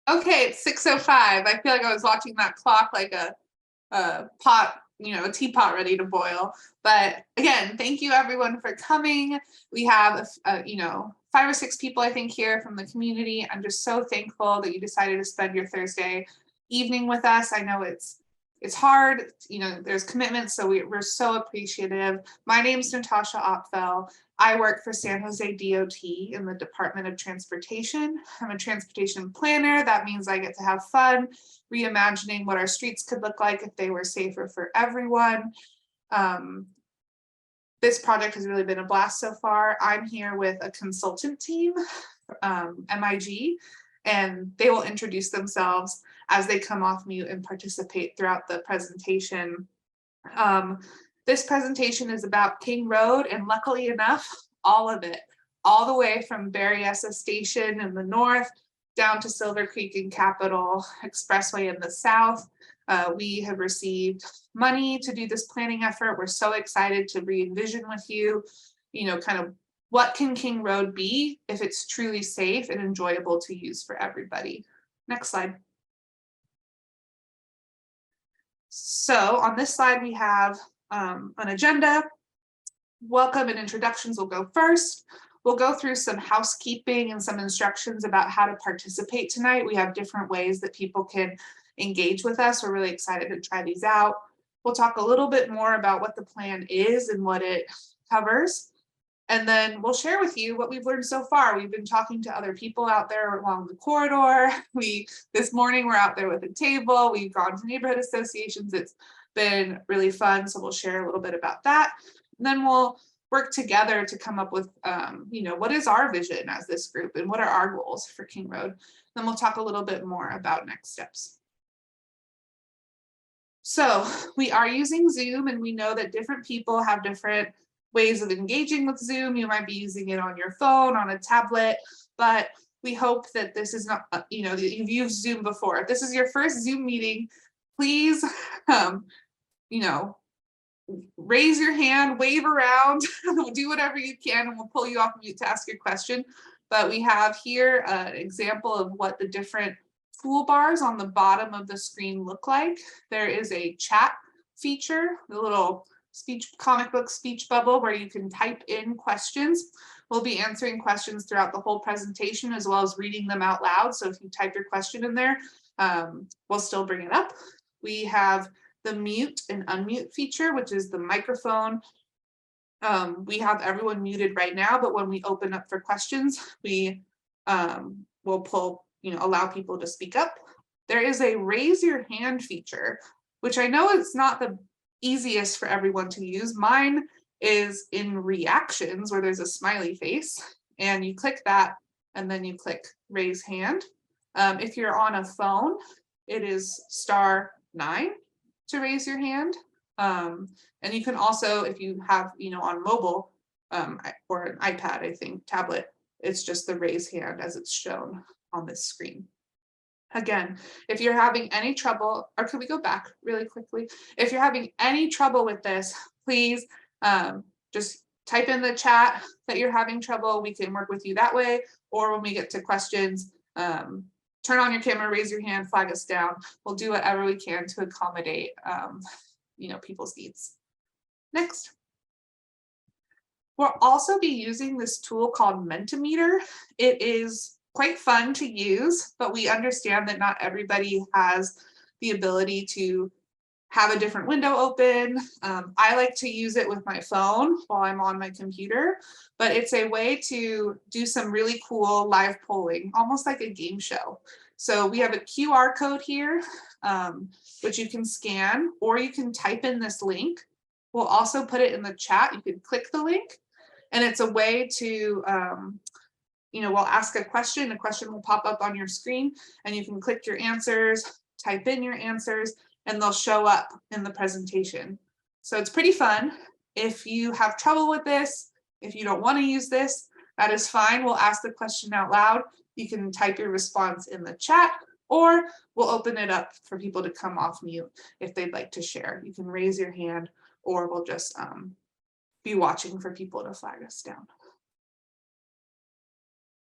Okay, it's 6:05. I feel like I was watching that clock like a pot, a teapot ready to boil. But again, thank you everyone for coming. We have, 5 or 6 people, I think, here from the community. I'm just so thankful that you decided to spend your Thursday evening with us. I know it's hard, there's commitments, so we're so appreciative. My name's Natasha Opfel. I work for San Jose DOT in the Department of Transportation. I'm a transportation planner. That means I get to have fun reimagining what our streets could look like if they were safer for everyone. This project has really been a blast so far. I'm here with a consultant team, MIG, and they will introduce themselves as they come off mute and participate throughout the presentation. This presentation is about King Road, and luckily enough, all of it, all the way from Berryessa Station in the north down to Silver Creek and Capitol Expressway in the south. We have received money to do this planning effort. We're so excited to re-envision with you, kind of what can King Road be if it's truly safe and enjoyable to use for everybody. Next slide. So on this slide, we have an agenda. Welcome and introductions will go first. We'll go through some housekeeping and some instructions about how to participate tonight. We have different ways that people can engage with us. We're really excited to try these out. We'll talk a little bit more about what the plan is and what it covers. And then we'll share with you what we've learned so far. We've been talking to other people out there along the corridor. This morning we're out there with a table. We've gone to neighborhood associations. It's been really fun. So we'll share a little bit about that. And then we'll work together to come up with, what is our vision as this group and what are our goals for King Road. Then we'll talk a little bit more about next steps. So we are using Zoom, and we know that different people have different ways of engaging with Zoom. You might be using it on your phone, on a tablet, but we hope that this is not, you've used Zoom before. If this is your first Zoom meeting, please, raise your hand, wave around, do whatever you can, and we'll pull you off mute to ask your question. But we have here an example of what the different toolbars on the bottom of the screen look like. There is a chat feature, the little comic book speech bubble where you can type in questions. We'll be answering questions throughout the whole presentation as well as reading them out loud. So if you type your question in there, we'll still bring it up. We have the mute and unmute feature, which is the microphone. We have everyone muted right now, but when we open up for questions, we will allow people to speak up. There is a raise your hand feature, which I know it's not the easiest for everyone to use. Mine is in reactions where there's a smiley face, and you click that and then you click raise hand. If you're on a phone, it is *9 to raise your hand. And you can also, if you have, on mobile or an iPad, I think, tablet, it's just the raise hand as it's shown on this screen. Again, if you're having any trouble, or could we go back really quickly? If you're having any trouble with this, please just type in the chat that you're having trouble. We can work with you that way. Or when we get to questions, turn on your camera, raise your hand, flag us down. We'll do whatever we can to accommodate people's needs. Next. We'll also be using this tool called Mentimeter. It is quite fun to use, but we understand that not everybody has the ability to have a different window open. I like to use it with my phone while I'm on my computer, but it's a way to do some really cool live polling, almost like a game show. So we have a QR code here, which you can scan, or you can type in this link. We'll also put it in the chat. You can click the link, and it's a way to, we'll ask a question will pop up on your screen, and you can click your answers, type in your answers, and they'll show up in the presentation. So it's pretty fun. If you have trouble with this, if you don't want to use this, that is fine. We'll ask the question out loud. You can type your response in the chat, or we'll open it up for people to come off mute if they'd like to share. You can raise your hand, or we'll just be watching for people to flag us down.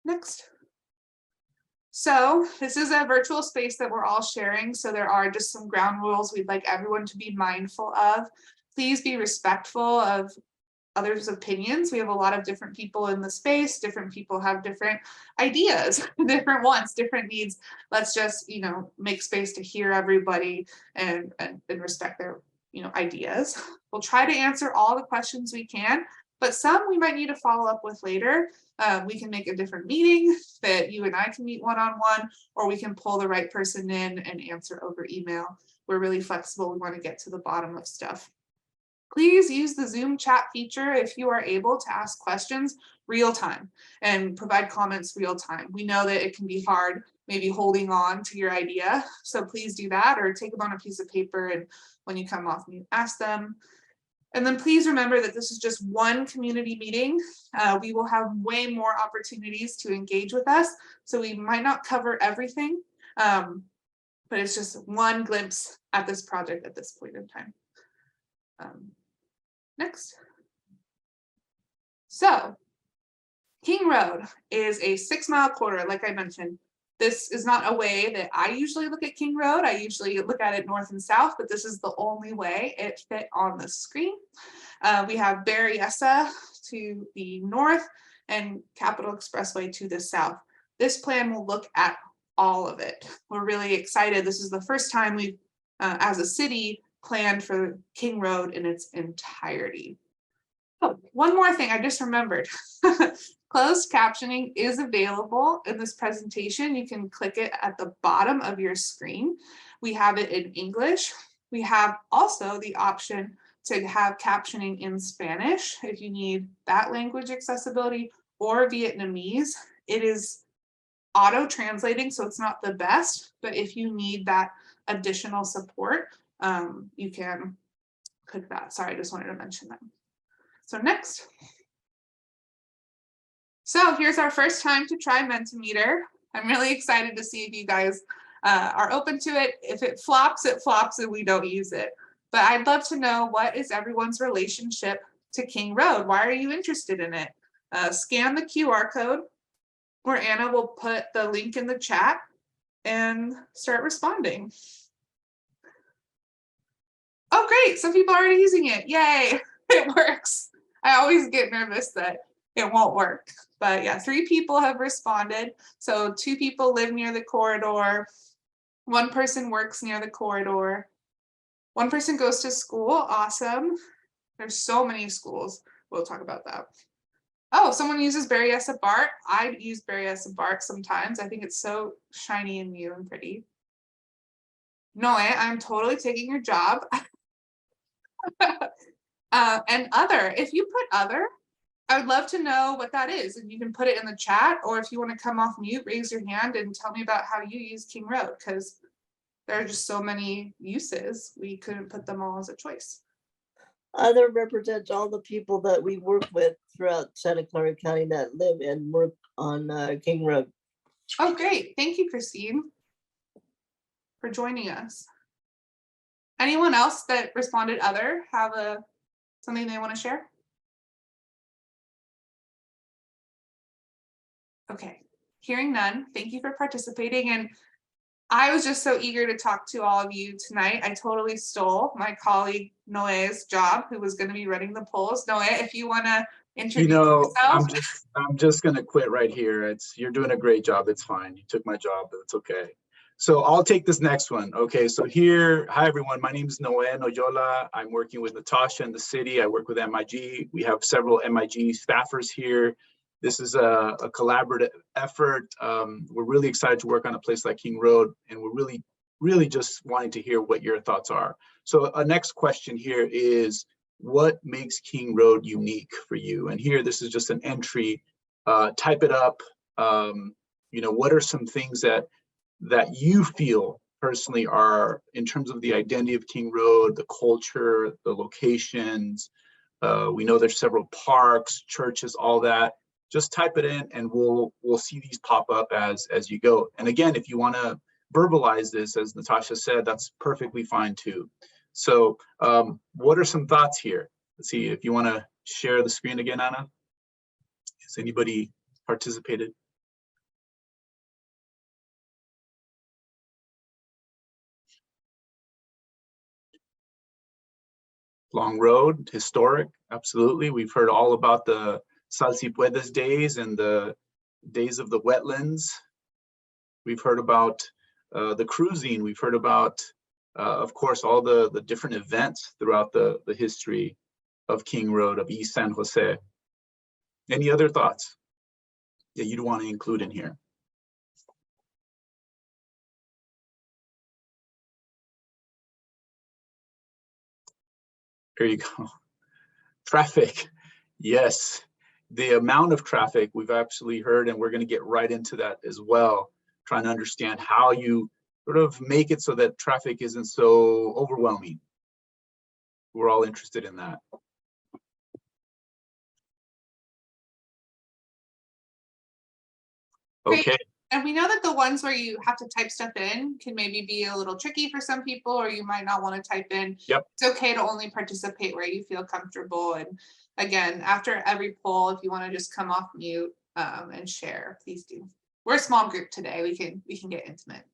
Next. So this is a virtual space that we're all sharing. So there are just some ground rules we'd like everyone to be mindful of. Please be respectful of others' opinions. We have a lot of different people in the space. Different people have different ideas, different wants, different needs. Let's just, make space to hear everybody and respect their, ideas. We'll try to answer all the questions we can, but some we might need to follow up with later. We can make a different meeting that you and I can meet one-on-one, or we can pull the right person in and answer over email. We're really flexible. We want to get to the bottom of stuff. Please use the Zoom chat feature if you are able to ask questions real time and provide comments real time. We know that it can be hard, maybe holding on to your idea. So please do that, or take them on a piece of paper, and when you come off mute, ask them. And then please remember that this is just one community meeting. We will have way more opportunities to engage with us. So we might not cover everything, but it's just one glimpse at this project at this point in time. Next. So King Road is a 6-mile corridor, like I mentioned. This is not a way that I usually look at King Road. I usually look at it north and south, but this is the only way it fit on the screen. We have Berryessa to the north and Capitol Expressway to the south. This plan will look at all of it. We're really excited. This is the first time we've, as a city, planned for King Road in its entirety. Oh, one more thing I just remembered. Closed captioning is available in this presentation. You can click it at the bottom of your screen. We have it in English. We have also the option to have captioning in Spanish if you need that language accessibility, or Vietnamese. It is auto translating, so it's not the best, but if you need that additional support, you can click that. Sorry, I just wanted to mention that. So next. So here's our first time to try Mentimeter. I'm really excited to see if you guys are open to it. If it flops and we don't use it. But I'd love to know, what is everyone's relationship to King Road? Why are you interested in it? Scan the QR code, or Anna will put the link in the chat and start responding. Oh, great. Some people are already using it. Yay, it works. I always get nervous that it won't work. But yeah, 3 people have responded. So 2 people live near the corridor. 1 person works near the corridor. 1 person goes to school. Awesome. There's so many schools. We'll talk about that. Oh, someone uses Berryessa bark. I use Berryessa bark sometimes. I think it's so shiny and new and pretty. Noe, I'm totally taking your job. And other, if you put other, I would love to know what that is. And you can put it in the chat, or if you want to come off mute, raise your hand and tell me about how you use King Road, because there are just so many uses. We couldn't put them all as a choice. Other represents all the people that we work with throughout Santa Clara County that live and work on King Road. Oh, great. Thank you, Christine, for joining us. Anyone else that responded other have something they want to share? Okay, hearing none, thank you for participating. And I was just so eager to talk to all of you tonight. I totally stole my colleague Noe's job, who was going to be running the polls. Noe, if you want to introduce yourself. I'm just going to quit right here. You're doing a great job. It's fine. You took my job, but it's okay. So I'll take this next one. Okay, so here, hi everyone. My name is Noe Noyola. I'm working with Natasha in the city. I work with MIG. We have several MIG staffers here. This is a collaborative effort. We're really excited to work on a place like King Road, and we're really just wanting to hear what your thoughts are. So a next question here is, what makes King Road unique for you? And here, this is just an entry. Type it up. What are some things that you feel personally are, in terms of the identity of King Road, the culture, the locations? We know there's several parks, churches, all that. Just type it in and we'll see these pop up as you go. And again, if you want to verbalize this, as Natasha said, that's perfectly fine too. So what are some thoughts here? Let's see if you want to share the screen again, Anna. Has anybody participated? long road, historic, absolutely. We've heard all about the Salsipuedes days and the days of the wetlands. We've heard about the cruising. We've heard about, of course, all the different events throughout the history of King Road, of East San Jose. Any other thoughts that you'd want to include in here? There you go. Traffic. Yes. The amount of traffic we've actually heard, and we're going to get right into that as well, trying to understand how you sort of make it so that traffic isn't so overwhelming. We're all interested in that. Okay. And we know that the ones where you have to type stuff in can maybe be a little tricky for some people, or you might not want to type in. Yep. It's okay to only participate where you feel comfortable. And again, after every poll, if you want to just come off mute and share, please do. We're a small group today. We can get intimate.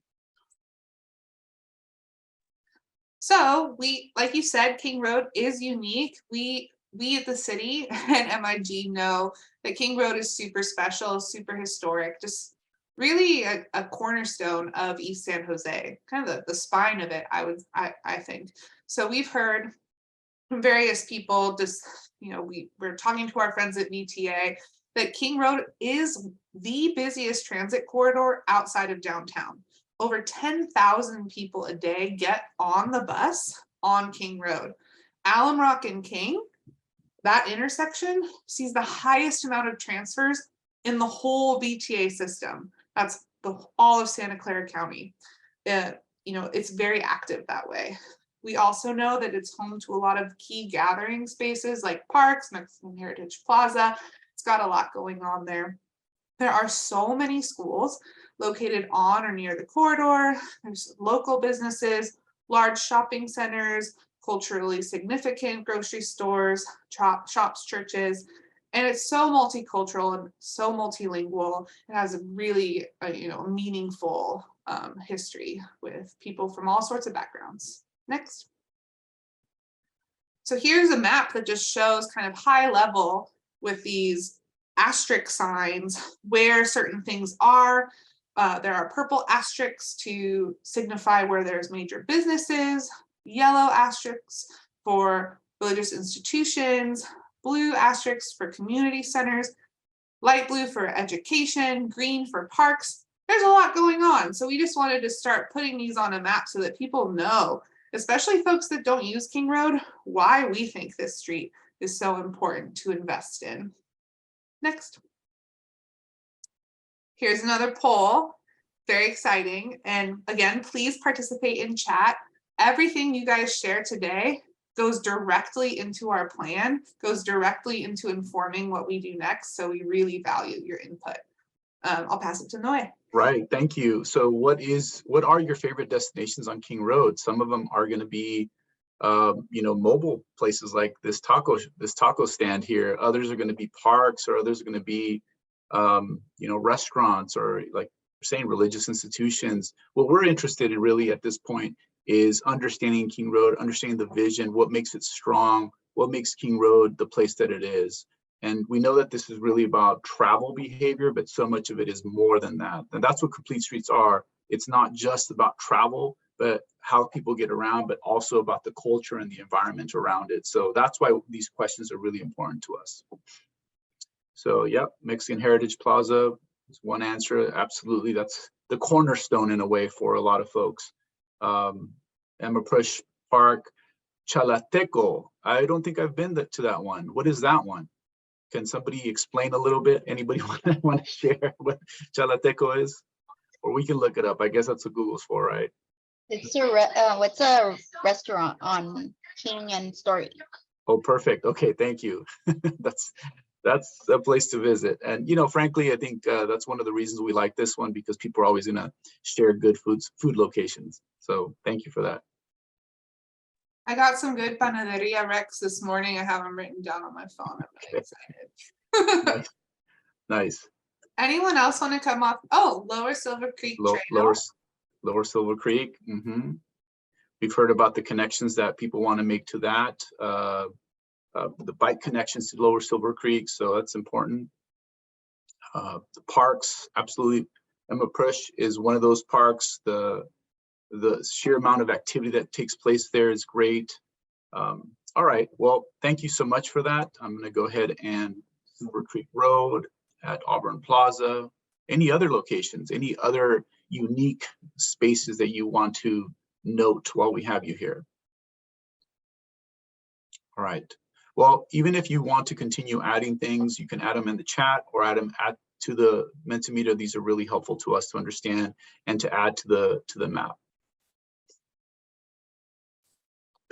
So like you said, King Road is unique. We at the city and MIG know that King Road is super special, super historic, just really a cornerstone of East San Jose, kind of the spine of it, I think. So we've heard from various people, just, we're talking to our friends at VTA, that King Road is the busiest transit corridor outside of downtown. Over 10,000 people a day get on the bus on King Road. Alum Rock and King, that intersection sees the highest amount of transfers in the whole VTA system. That's all of Santa Clara County. It's very active that way. We also know that it's home to a lot of key gathering spaces like parks, Mexican Heritage Plaza. It's got a lot going on there. There are so many schools located on or near the corridor. There's local businesses, large shopping centers, culturally significant grocery stores, shops, churches, and it's so multicultural and so multilingual. It has a really, meaningful history with people from all sorts of backgrounds. Next. So here's a map that just shows kind of high level with these asterisk signs where certain things are. There are purple asterisks to signify where there's major businesses, yellow asterisks for religious institutions, blue asterisks for community centers, light blue for education, green for parks. There's a lot going on. So we just wanted to start putting these on a map so that people know, especially folks that don't use King Road, why we think this street is so important to invest in. Next. Here's another poll, very exciting. And again, please participate in chat. Everything you guys share today goes directly into our plan, goes directly into informing what we do next. So we really value your input. I'll pass it to Noe. Right, thank you. So what are your favorite destinations on King Road? Some of them are going to be mobile places like this taco stand here. Others are going to be parks, or others are going to be restaurants, or like we're saying, religious institutions. What we're interested in really at this point is understanding King Road, understanding the vision, what makes it strong, what makes King Road the place that it is. And we know that this is really about travel behavior, but so much of it is more than that. And that's what complete streets are. It's not just about travel, but how people get around, but also about the culture and the environment around it. So that's why these questions are really important to us. So yep, Mexican Heritage Plaza is one answer. Absolutely, that's the cornerstone in a way for a lot of folks. Emma-Push Park, Chalateco. I don't think I've been to that one. What is that one? Can somebody explain a little bit? Anybody want to share what Chalateco is? Or we can look it up. I guess that's what Google's for, right? It's a restaurant on King and Story. Oh, perfect. Okay, thank you. That's a place to visit. And frankly, I think that's one of the reasons we like this one, because people are always gonna share good food locations. So thank you for that. I got some good Panaderia Rex this morning. I have them written down on my phone. I'm really excited. Nice. Anyone else want to come up? Oh, Lower Silver Creek Trail. Lower Silver Creek. We've heard about the connections that people want to make to that, the bike connections to Lower Silver Creek, so that's important. The parks, absolutely. Emma Prush is one of those parks. The sheer amount of activity that takes place there is great. All right, well, thank you so much for that. I'm going to go ahead and Silver Creek Road at Auburn Plaza. Any other locations, any other unique spaces that you want to note while we have you here? All right. Well, even if you want to continue adding things, you can add them in the chat or add them to the Mentimeter. These are really helpful to us to understand and to add to the map.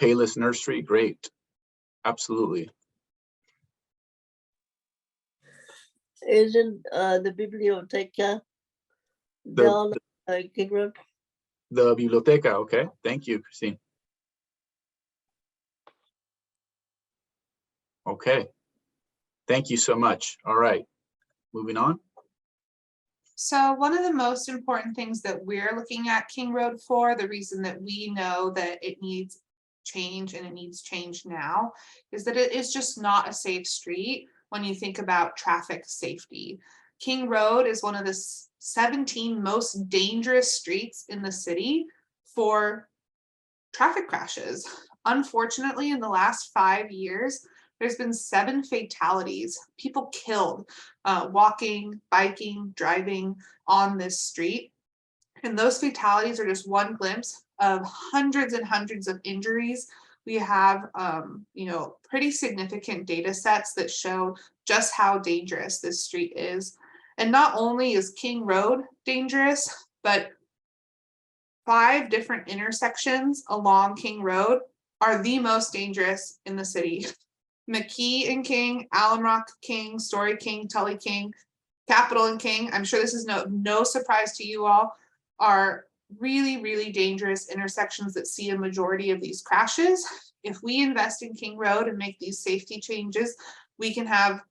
Payless Nursery, great. Absolutely. Isn't the Biblioteca down King Road? The Biblioteca, okay. Thank you, Christine. Okay. Thank you so much. All right, moving on. So one of the most important things that we're looking at King Road for, the reason that we know that it needs change and it needs change now, is that it is just not a safe street when you think about traffic safety. King Road is one of the 17 most dangerous streets in the city for traffic crashes. Unfortunately, in the last 5 years, there's been 7 fatalities, people killed walking, biking, driving on this street. And those fatalities are just one glimpse of hundreds and hundreds of injuries. We have, pretty significant data sets that show just how dangerous this street is. And not only is King Road dangerous, but 5 different intersections along King Road are the most dangerous in the city. McKee and King, Allen Rock King, Story King, Tully King, Capitol and King, I'm sure this is no surprise to you all, are really, really dangerous intersections that see a majority of these crashes. If we invest in King Road and make these safety changes, we can have,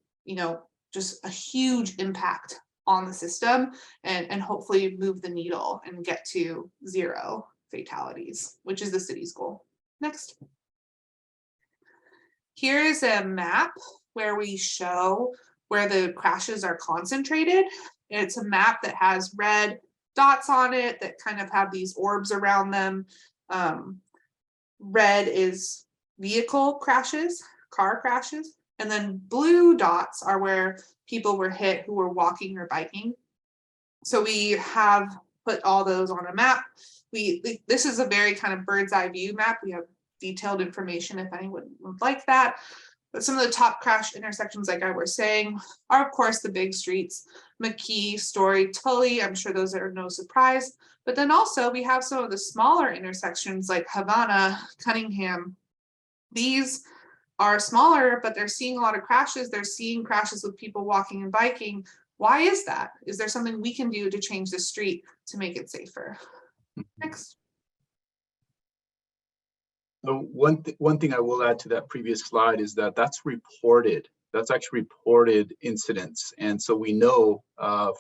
just a huge impact on the system and hopefully move the needle and get to 0 fatalities, which is the city's goal. Next. Here is a map where we show where the crashes are concentrated. It's a map that has red dots on it that kind of have these orbs around them. Red is vehicle crashes, car crashes, and then blue dots are where people were hit who were walking or biking. So we have put all those on a map. This is a very kind of bird's eye view map. We have detailed information if anyone would like that. But some of the top crash intersections, like I was saying, are of course the big streets, McKee, Story, Tully. I'm sure those are no surprise. But then also we have some of the smaller intersections like Havana, Cunningham. These are smaller, but they're seeing a lot of crashes. They're seeing crashes with people walking and biking. Why is that? Is there something we can do to change the street to make it safer? Next. So one thing I will add to that previous slide is that that's reported. That's actually reported incidents. And so we know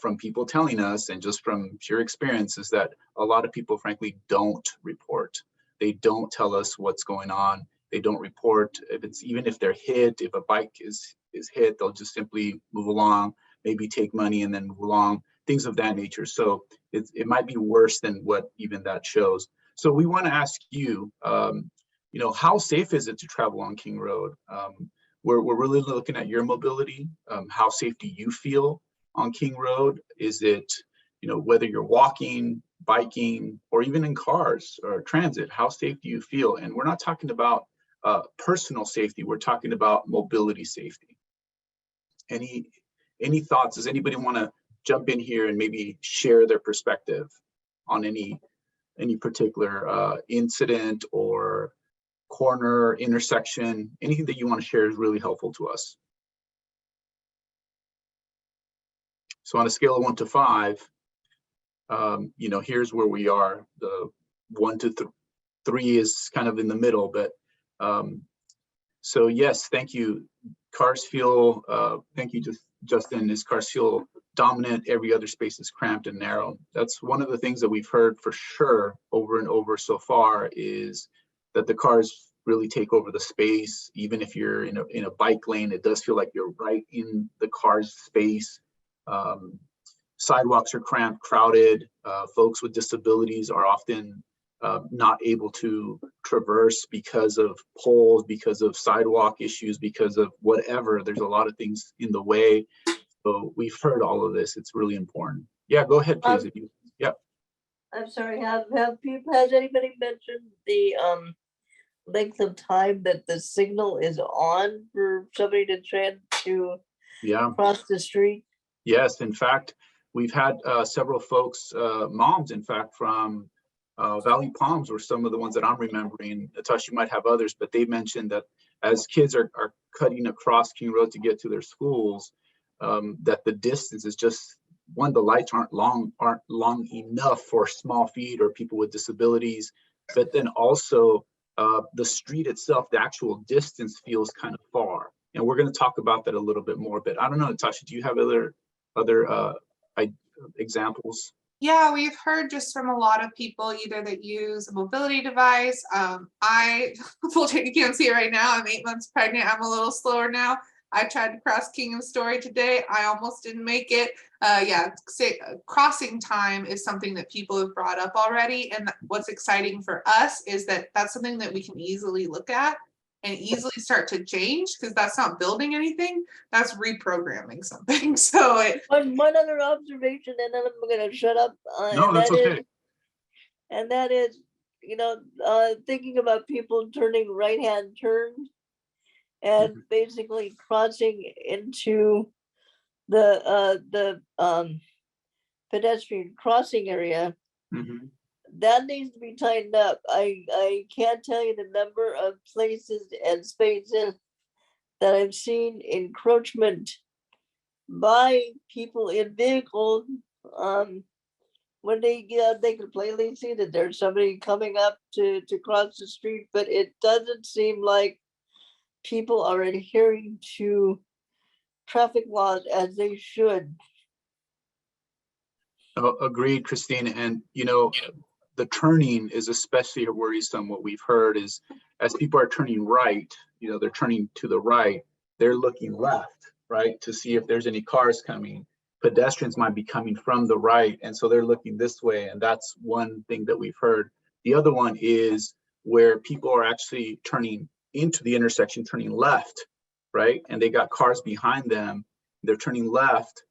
from people telling us and just from pure experience is that a lot of people frankly don't report. They don't tell us what's going on. They don't report even if they're hit, if a bike is hit, they'll just simply move along, maybe take money and then move along, things of that nature. So it might be worse than what even that shows. So we want to ask you, how safe is it to travel on King Road? We're really looking at your mobility. How safe do you feel on King Road? Is it, whether you're walking, biking, or even in cars or transit, how safe do you feel? And we're not talking about personal safety. We're talking about mobility safety. Any thoughts? Does anybody want to jump in here and maybe share their perspective on any particular incident or corner, intersection? Anything that you want to share is really helpful to us. So on a scale of 1 to 5, here's where we are. The 1 to 3 is kind of in the middle, but so yes, thank you. Cars feel, thank you, Justin. Is cars feel dominant, every other space is cramped and narrow. That's one of the things that we've heard for sure over and over so far, is that the cars really take over the space. Even if you're in a bike lane, it does feel like you're right in the car's space. Sidewalks are cramped, crowded. Folks with disabilities are often not able to traverse because of poles, because of sidewalk issues, because of whatever. There's a lot of things in the way. So we've heard all of this. It's really important. Yeah, go ahead, please. If you, yeah. I'm sorry, has anybody mentioned the length of time that the signal is on for somebody to Yeah. cross the street? Yes, in fact, we've had several folks, moms, in fact, from Valley Palms were some of the ones that I'm remembering. Natasha, you might have others, but they mentioned that as kids are cutting across King Road to get to their schools, that the distance is just, one, the lights aren't long enough for small feet or people with disabilities, but then also the street itself, the actual distance feels kind of far. And we're going to talk about that a little bit more, but I don't know, Natasha, do you have other examples? Yeah, we've heard just from a lot of people either that use a mobility device. I, you can't see it right now, I'm 8 months pregnant. I'm a little slower now. I tried to cross Kingdom Story today. I almost didn't make it. Yeah, crossing time is something that people have brought up already. And what's exciting for us is that that's something that we can easily look at and easily start to change, because that's not building anything, that's reprogramming something. So One other observation, and then I'm gonna shut up. No, that's okay. And that is, thinking about people turning right-hand turns and basically crossing into the pedestrian crossing area. Mhm. That needs to be tightened up. I can't tell you the number of places and spaces that I've seen encroachment by people in vehicles. When they can plainly see that there's somebody coming up to cross the street, but it doesn't seem like people are adhering to traffic laws as they should. Agreed, Christine. And the turning is especially worrisome. What we've heard is, as people are turning right, they're turning to the right, they're looking left, right, to see if there's any cars coming. Pedestrians might be coming from the right, and so they're looking this way. And that's one thing that we've heard. The other one is where people are actually turning into the intersection, turning left, right, and they got cars behind them, they're turning left,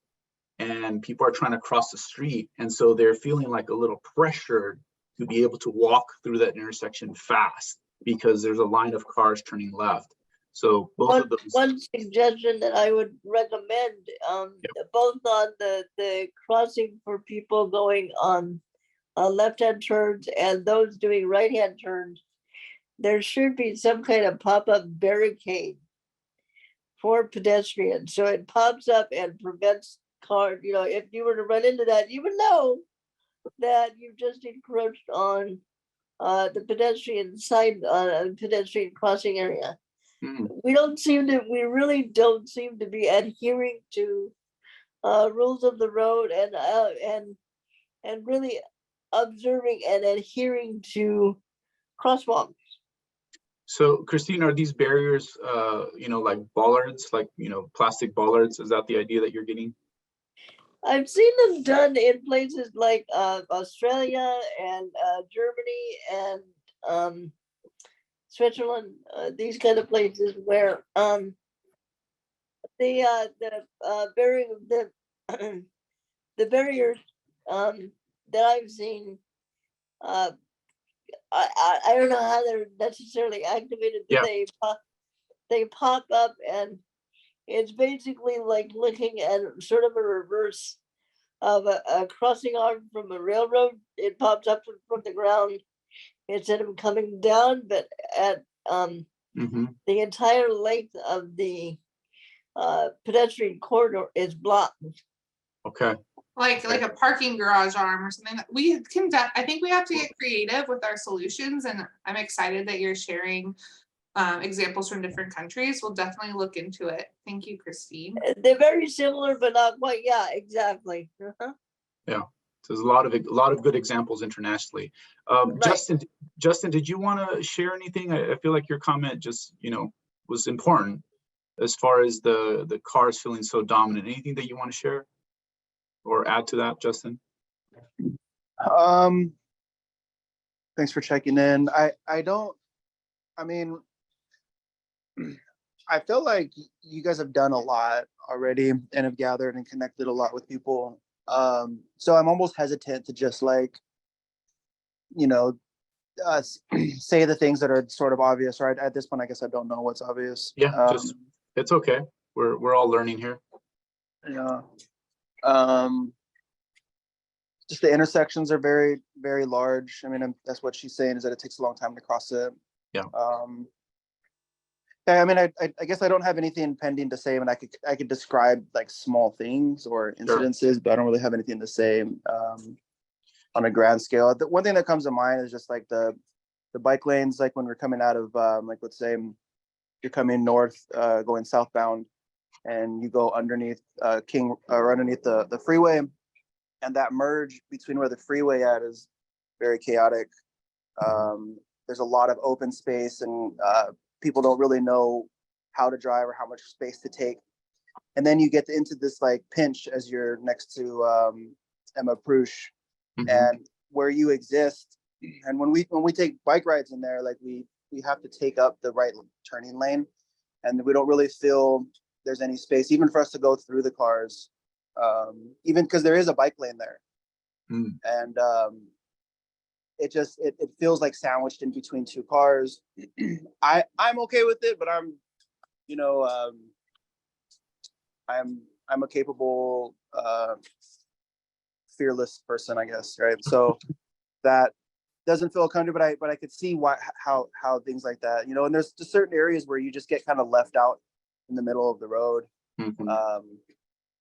and people are trying to cross the street, and so they're feeling like a little pressured to be able to walk through that intersection fast because there's a line of cars turning left. So both of those. One suggestion that I would recommend, both on the crossing for people going on left-hand turns and those doing right-hand turns, there should be some kind of pop-up barricade for pedestrians, so it pops up and prevents cars. If you were to run into that, you would know that you've just encroached on the pedestrian side, pedestrian crossing area. We really don't seem to be adhering to rules of the road and really observing and adhering to crosswalks. So Christine, are these barriers, like bollards, like, plastic bollards? Is that the idea that you're getting? I've seen them done in places like Australia and Germany and Switzerland, these kind of places where the barriers that I've seen, I don't know how they're necessarily activated, but Yeah. they pop up, and it's basically like looking at sort of a reverse of a crossing arm from a railroad. It pops up from the ground instead of coming down, but at the entire length of the pedestrian corridor is blocked. Okay. like a parking garage arm or something. We can, I think we have to get creative with our solutions, and I'm excited that you're sharing examples from different countries, we'll definitely look into it. Thank you, Christine. They're very similar, but not quite. Yeah, exactly. Uh-huh. Yeah, so there's a lot of good examples internationally. Right. Justin, did you want to share anything? I feel like your comment just, was important as far as the cars feeling so dominant. Anything that you want to share or add to that, Justin? Thanks for checking in. I feel like you guys have done a lot already and have gathered and connected a lot with people. So I'm almost hesitant to just say the things that are sort of obvious, right? At this point, I guess I don't know what's obvious. Yeah, it's okay. We're all learning here. Yeah. Just the intersections are very, very large. I mean, that's what she's saying, is that it takes a long time to cross it. Yeah. I mean, I guess I don't have anything pending to say. I mean, I could describe like small things or incidences, but I don't really have anything to say on a grand scale. The one thing that comes to mind is just like the bike lanes, like when we're coming out of like, let's say you're coming north, going southbound, and you go underneath King or underneath the freeway, and that merge between where the freeway at is very chaotic. There's a lot of open space, and people don't really know how to drive or how much space to take. And then you get into this like pinch as you're next to Emma Prush, and where you exist. And when we take bike rides in there, like we have to take up the right turning lane, and we don't really feel there's any space even for us to go through the cars, even because there is a bike lane there. And it feels like sandwiched in between two cars. I'm okay with it, but I'm a capable fearless person, I guess, right? So that doesn't feel comfortable, but I could see how things like that, and there's just certain areas where you just get kind of left out in the middle of the road.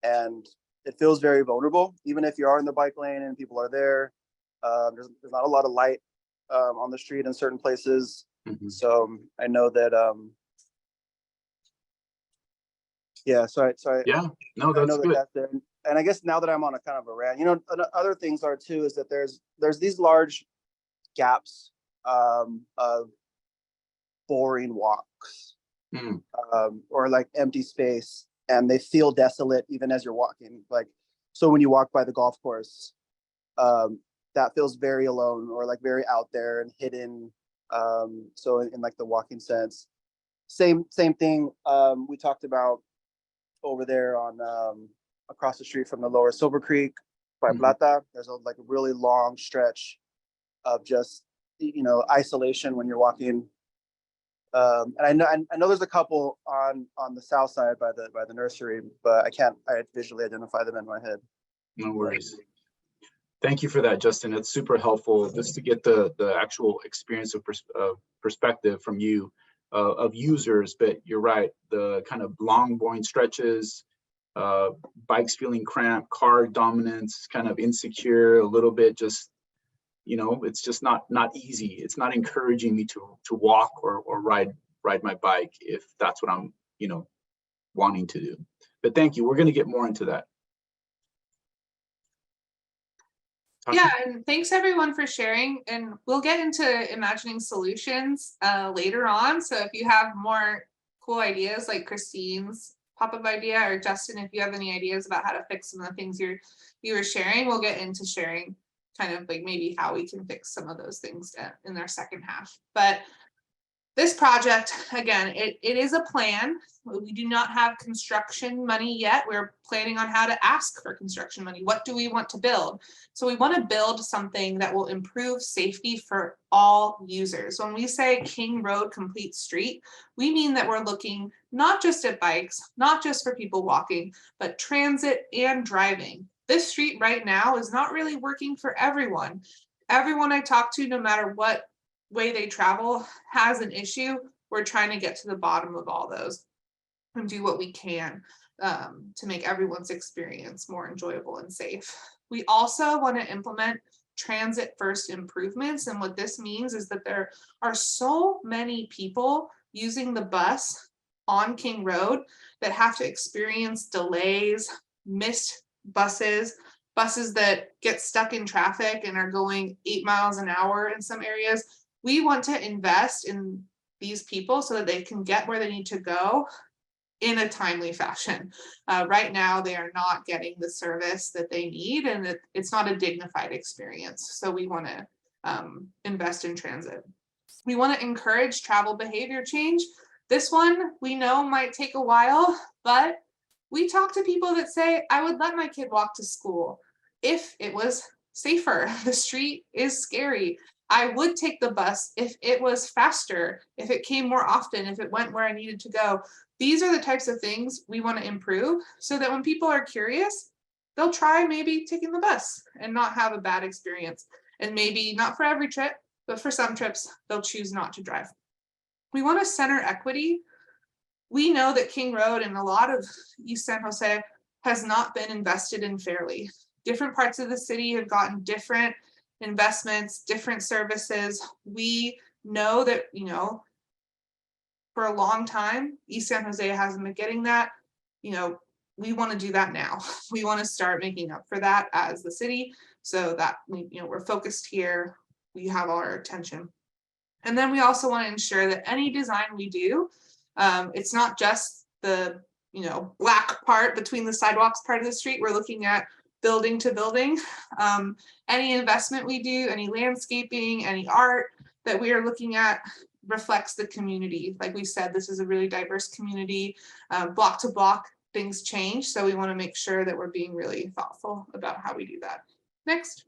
And it feels very vulnerable, even if you are in the bike lane and people are there. There's not a lot of light on the street in certain places. So I know that that's good. That's there. And I guess now that I'm on a kind of a rant, other things are too, is that there's these large gaps of boring walks, or like empty space, and they feel desolate even as you're walking. Like, so when you walk by the golf course, that feels very alone, or like very out there and hidden. So in like the walking sense, same thing we talked about over there on across the street from the lower Silver Creek by Plata. There's a really long stretch of just isolation when you're walking. And I know there's a couple on the south side by the nursery, but I visually identify them in my head. No worries. Thank you for that, Justin. It's super helpful just to get the actual experience of perspective from you of users. But you're right, the kind of long boring stretches, bikes feeling cramped, car dominance, kind of insecure, a little bit just, it's just not easy. It's not encouraging me to walk or ride my bike if that's what I'm, wanting to do. But thank you. We're going to get more into that. Yeah, and thanks everyone for sharing, and we'll get into imagining solutions later on. So if you have more cool ideas like Christine's pop-up idea, or Justin, if you have any ideas about how to fix some of the things you were sharing, we'll get into sharing kind of like maybe how we can fix some of those things in our second half. But this project, again, it is a plan. We do not have construction money yet. We're planning on how to ask for construction money. What do we want to build? So we want to build something that will improve safety for all users. When we say King Road Complete Street, we mean that we're looking not just at bikes, not just for people walking, but transit and driving. This street right now is not really working for everyone. Everyone I talk to, no matter what way they travel, has an issue. We're trying to get to the bottom of all those and do what we can to make everyone's experience more enjoyable and safe. We also want to implement transit first improvements, and what this means is that there are so many people using the bus on King Road that have to experience delays, missed buses, buses that get stuck in traffic and are going 8 miles an hour in some areas. We want to invest in these people so that they can get where they need to go in a timely fashion. Right now, they are not getting the service that they need, and it's not a dignified experience. So we want to invest in transit. We want to encourage travel behavior change. This one we know might take a while, but we talk to people that say, I would let my kid walk to school if it was safer. The street is scary. I would take the bus if it was faster, if it came more often, if it went where I needed to go. These are the types of things we want to improve so that when people are curious, they'll try maybe taking the bus and not have a bad experience. And maybe not for every trip, but for some trips, they'll choose not to drive. We want to center equity. We know that King Road and a lot of East San Jose has not been invested in fairly. Different parts of the city have gotten different investments, different services. We know that, for a long time, East San Jose hasn't been getting that. We want to do that now. We want to start making up for that as the city so that we're focused here. We have all our attention. And then we also want to ensure that any design we do, it's not just the black part between the sidewalks part of the street. We're looking at building to building. Any investment we do, any landscaping, any art that we are looking at reflects the community. Like we said, this is a really diverse community. Block to block, things change. So we want to make sure that we're being really thoughtful about how we do that. Next.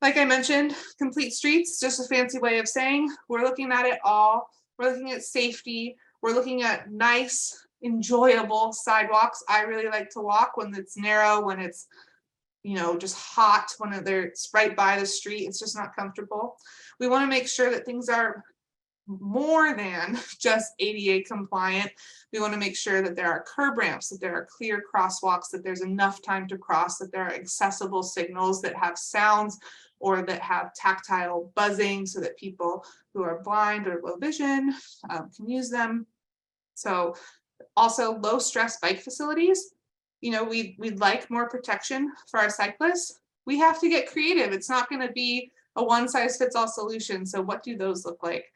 Like I mentioned, complete streets, just a fancy way of saying we're looking at it all. We're looking at safety. We're looking at nice, enjoyable sidewalks. I really like to walk when it's narrow, when it's just hot, when it's right by the street. It's just not comfortable. We want to make sure that things are more than just ADA compliant. We want to make sure that there are curb ramps, that there are clear crosswalks, that there's enough time to cross, that there are accessible signals that have sounds or that have tactile buzzing so that people who are blind or low vision can use them. So also low stress bike facilities. We'd like more protection for our cyclists. We have to get creative. It's not going to be a one size fits all solution. So what do those look like?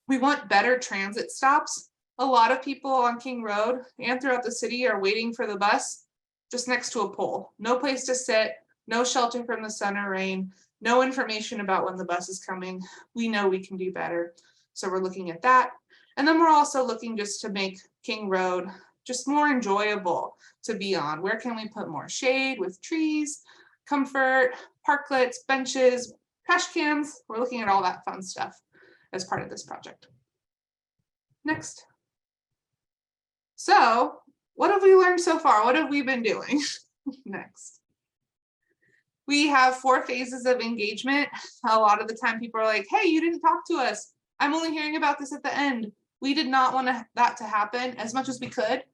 We want better transit stops. A lot of people on King Road and throughout the city are waiting for the bus just next to a pole. No place to sit, no shelter from the sun or rain, no information about when the bus is coming. We know we can do better. So we're looking at that. And then we're also looking just to make King Road just more enjoyable to be on. Where can we put more shade with trees, comfort, parklets, benches, trash cans? We're looking at all that fun stuff as part of this project. Next. So what have we learned so far? What have we been doing? Next. We have 4 phases of engagement. A lot of the time people are like, hey, you didn't talk to us. I'm only hearing about this at the end. We did not want that to happen as much as we could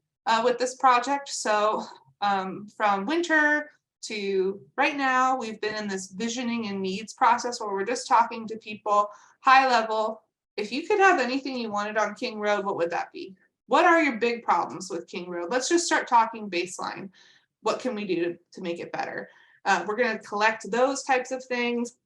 with this project. So from winter to right now, we've been in this visioning and needs process where we're just talking to people high level. If you could have anything you wanted on King Road, what would that be? What are your big problems with King Road? Let's just start talking baseline. What can we do to make it better? We're going to collect those types of things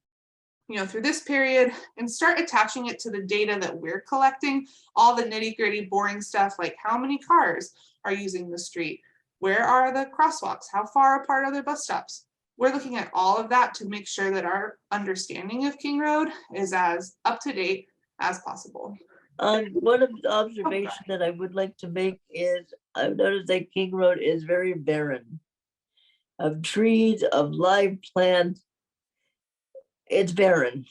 through this period and start attaching it to the data that we're collecting, all the nitty gritty boring stuff like how many cars are using the street, where are the crosswalks, how far apart are the bus stops. We're looking at all of that to make sure that our understanding of King Road is as up to date as possible. One of the observations that I would like to make is I've noticed that King Road is very barren of trees, of live plants. It's barren.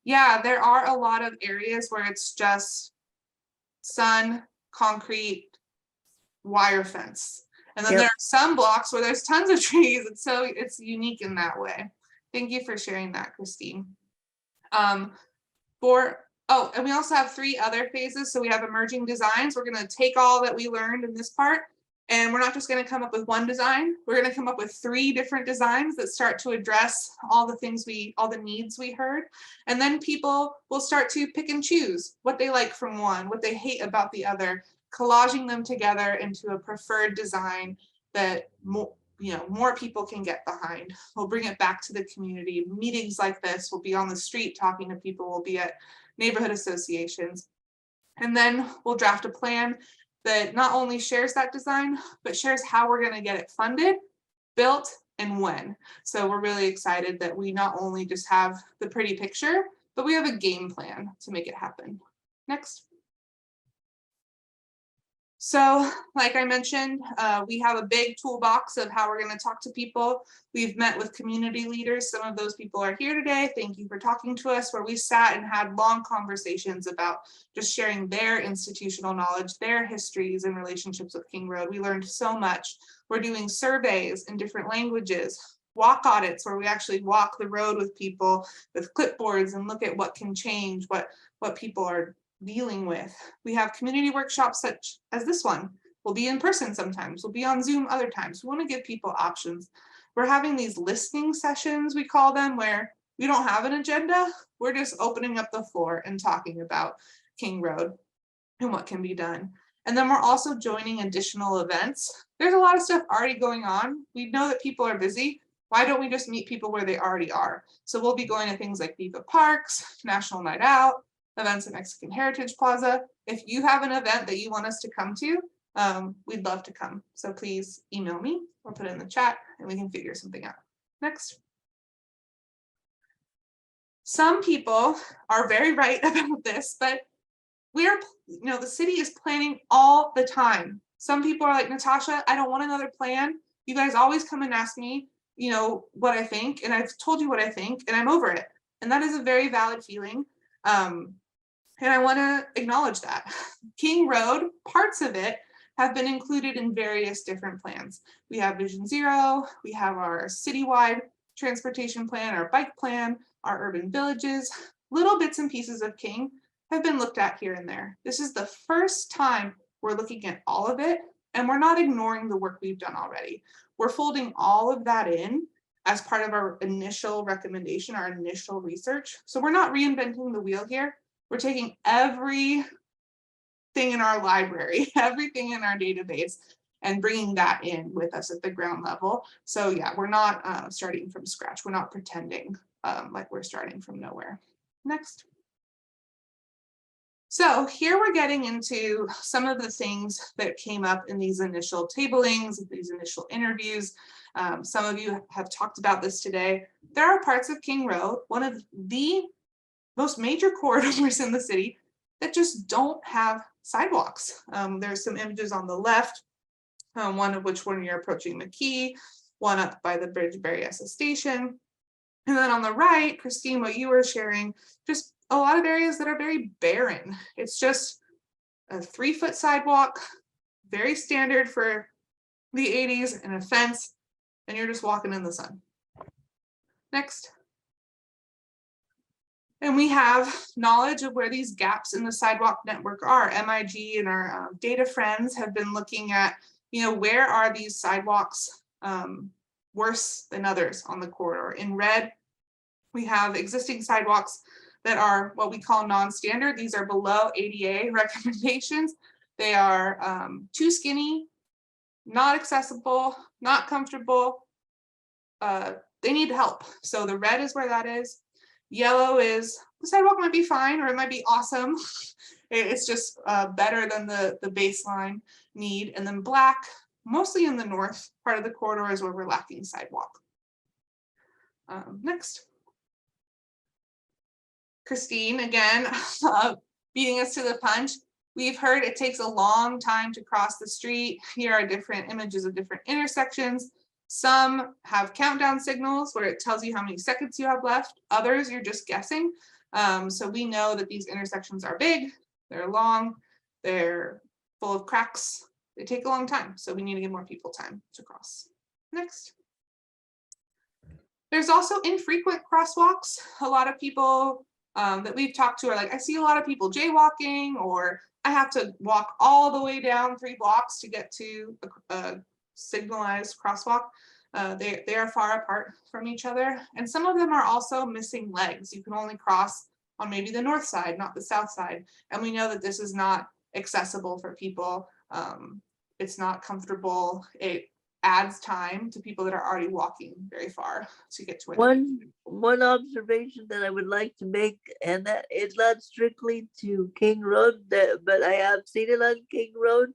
Yeah, there are a lot of areas where it's just sun, concrete, wire fence. And then Yep. there are some blocks where there's tons of trees. It's unique in that way. Thank you for sharing that, Christine. And we also have 3 other phases. So we have emerging designs. We're going to take all that we learned in this part And we're not just going to come up with one design. We're going to come up with 3 different designs that start to address all the things all the needs we heard. And then people will start to pick and choose what they like from one, what they hate about the other, collaging them together into a preferred design that more people can get behind. We'll bring it back to the community. Meetings like this, we'll be on the street talking to people, we'll be at neighborhood associations. And then we'll draft a plan that not only shares that design, but shares how we're going to get it funded, built, and when. So we're really excited that we not only just have the pretty picture, but we have a game plan to make it happen. Next. So, like I mentioned, we have a big toolbox of how we're going to talk to people. We've met with community leaders. Some of those people are here today. Thank you for talking to us, where we sat and had long conversations about just sharing their institutional knowledge, their histories and relationships with King Road. We learned so much. We're doing surveys in different languages, walk audits, where we actually walk the road with people with clipboards and look at what can change, what people are dealing with. We have community workshops such as this one. We'll be in person sometimes, we'll be on Zoom other times. We want to give people options. We're having these listening sessions, we call them, where we don't have an agenda. We're just opening up the floor and talking about King Road and what can be done. And then we're also joining additional events. There's a lot of stuff already going on. We know that people are busy. Why don't we just meet people where they already are? So we'll be going to things like Viva Parks, National Night Out, events at Mexican Heritage Plaza. If you have an event that you want us to come to, we'd love to come. So please email me or put it in the chat and we can figure something out. Next. Some people are very right about this, but the city is planning all the time. Some people are like, Natasha, I don't want another plan. You guys always come and ask me, what I think, and I've told you what I think, and I'm over it. And that is a very valid feeling. And I want to acknowledge that. King Road, parts of it have been included in various different plans. We have Vision Zero, we have our citywide transportation plan, our bike plan, our urban villages. Little bits and pieces of King have been looked at here and there. This is the first time we're looking at all of it, and we're not ignoring the work we've done already. We're folding all of that in as part of our initial recommendation, our initial research. So we're not reinventing the wheel here. We're taking everything in our library, everything in our database, and bringing that in with us at the ground level. So yeah, we're not starting from scratch. We're not pretending like we're starting from nowhere. Next. So here we're getting into some of the things that came up in these initial tablings, these initial interviews. Some of you have talked about this today. There are parts of King Road, one of the most major corridors in the city, that just don't have sidewalks. There's some images on the left, one of which when you're approaching McKee, one up by the Bridge Berryessa station. And then on the right, Christine, what you were sharing, just a lot of areas that are very barren. It's just a 3-foot sidewalk, very standard for the 80s, and a fence, and you're just walking in the sun. Next. And we have knowledge of where these gaps in the sidewalk network are. MIG and our data friends have been looking at, where are these sidewalks worse than others on the corridor. In red, we have existing sidewalks that are what we call non-standard. These are below ADA recommendations. They are too skinny, not accessible, not comfortable. They need help. So the red is where that is. Yellow is the sidewalk might be fine or it might be awesome. It's just better than the baseline need. And then black, mostly in the north part of the corridor, is where we're lacking sidewalk. Next. Christine, again, beating us to the punch. We've heard it takes a long time to cross the street. Here are different images of different intersections. Some have countdown signals where it tells you how many seconds you have left. Others, you're just guessing. So we know that these intersections are big, they're long, they're full of cracks. They take a long time. So we need to give more people time to cross. Next. There's also infrequent crosswalks. A lot of people that we've talked to are like, I see a lot of people jaywalking or I have to walk all the way down 3 blocks to get to a signalized crosswalk. They are far apart from each other. And some of them are also missing legs. You can only cross on maybe the north side, not the south side. And we know that this is not accessible for people. It's not comfortable. It adds time to people that are already walking very far to get to where they need to. One observation that I would like to make, and that it's not strictly to King Road, but I have seen it on King Road,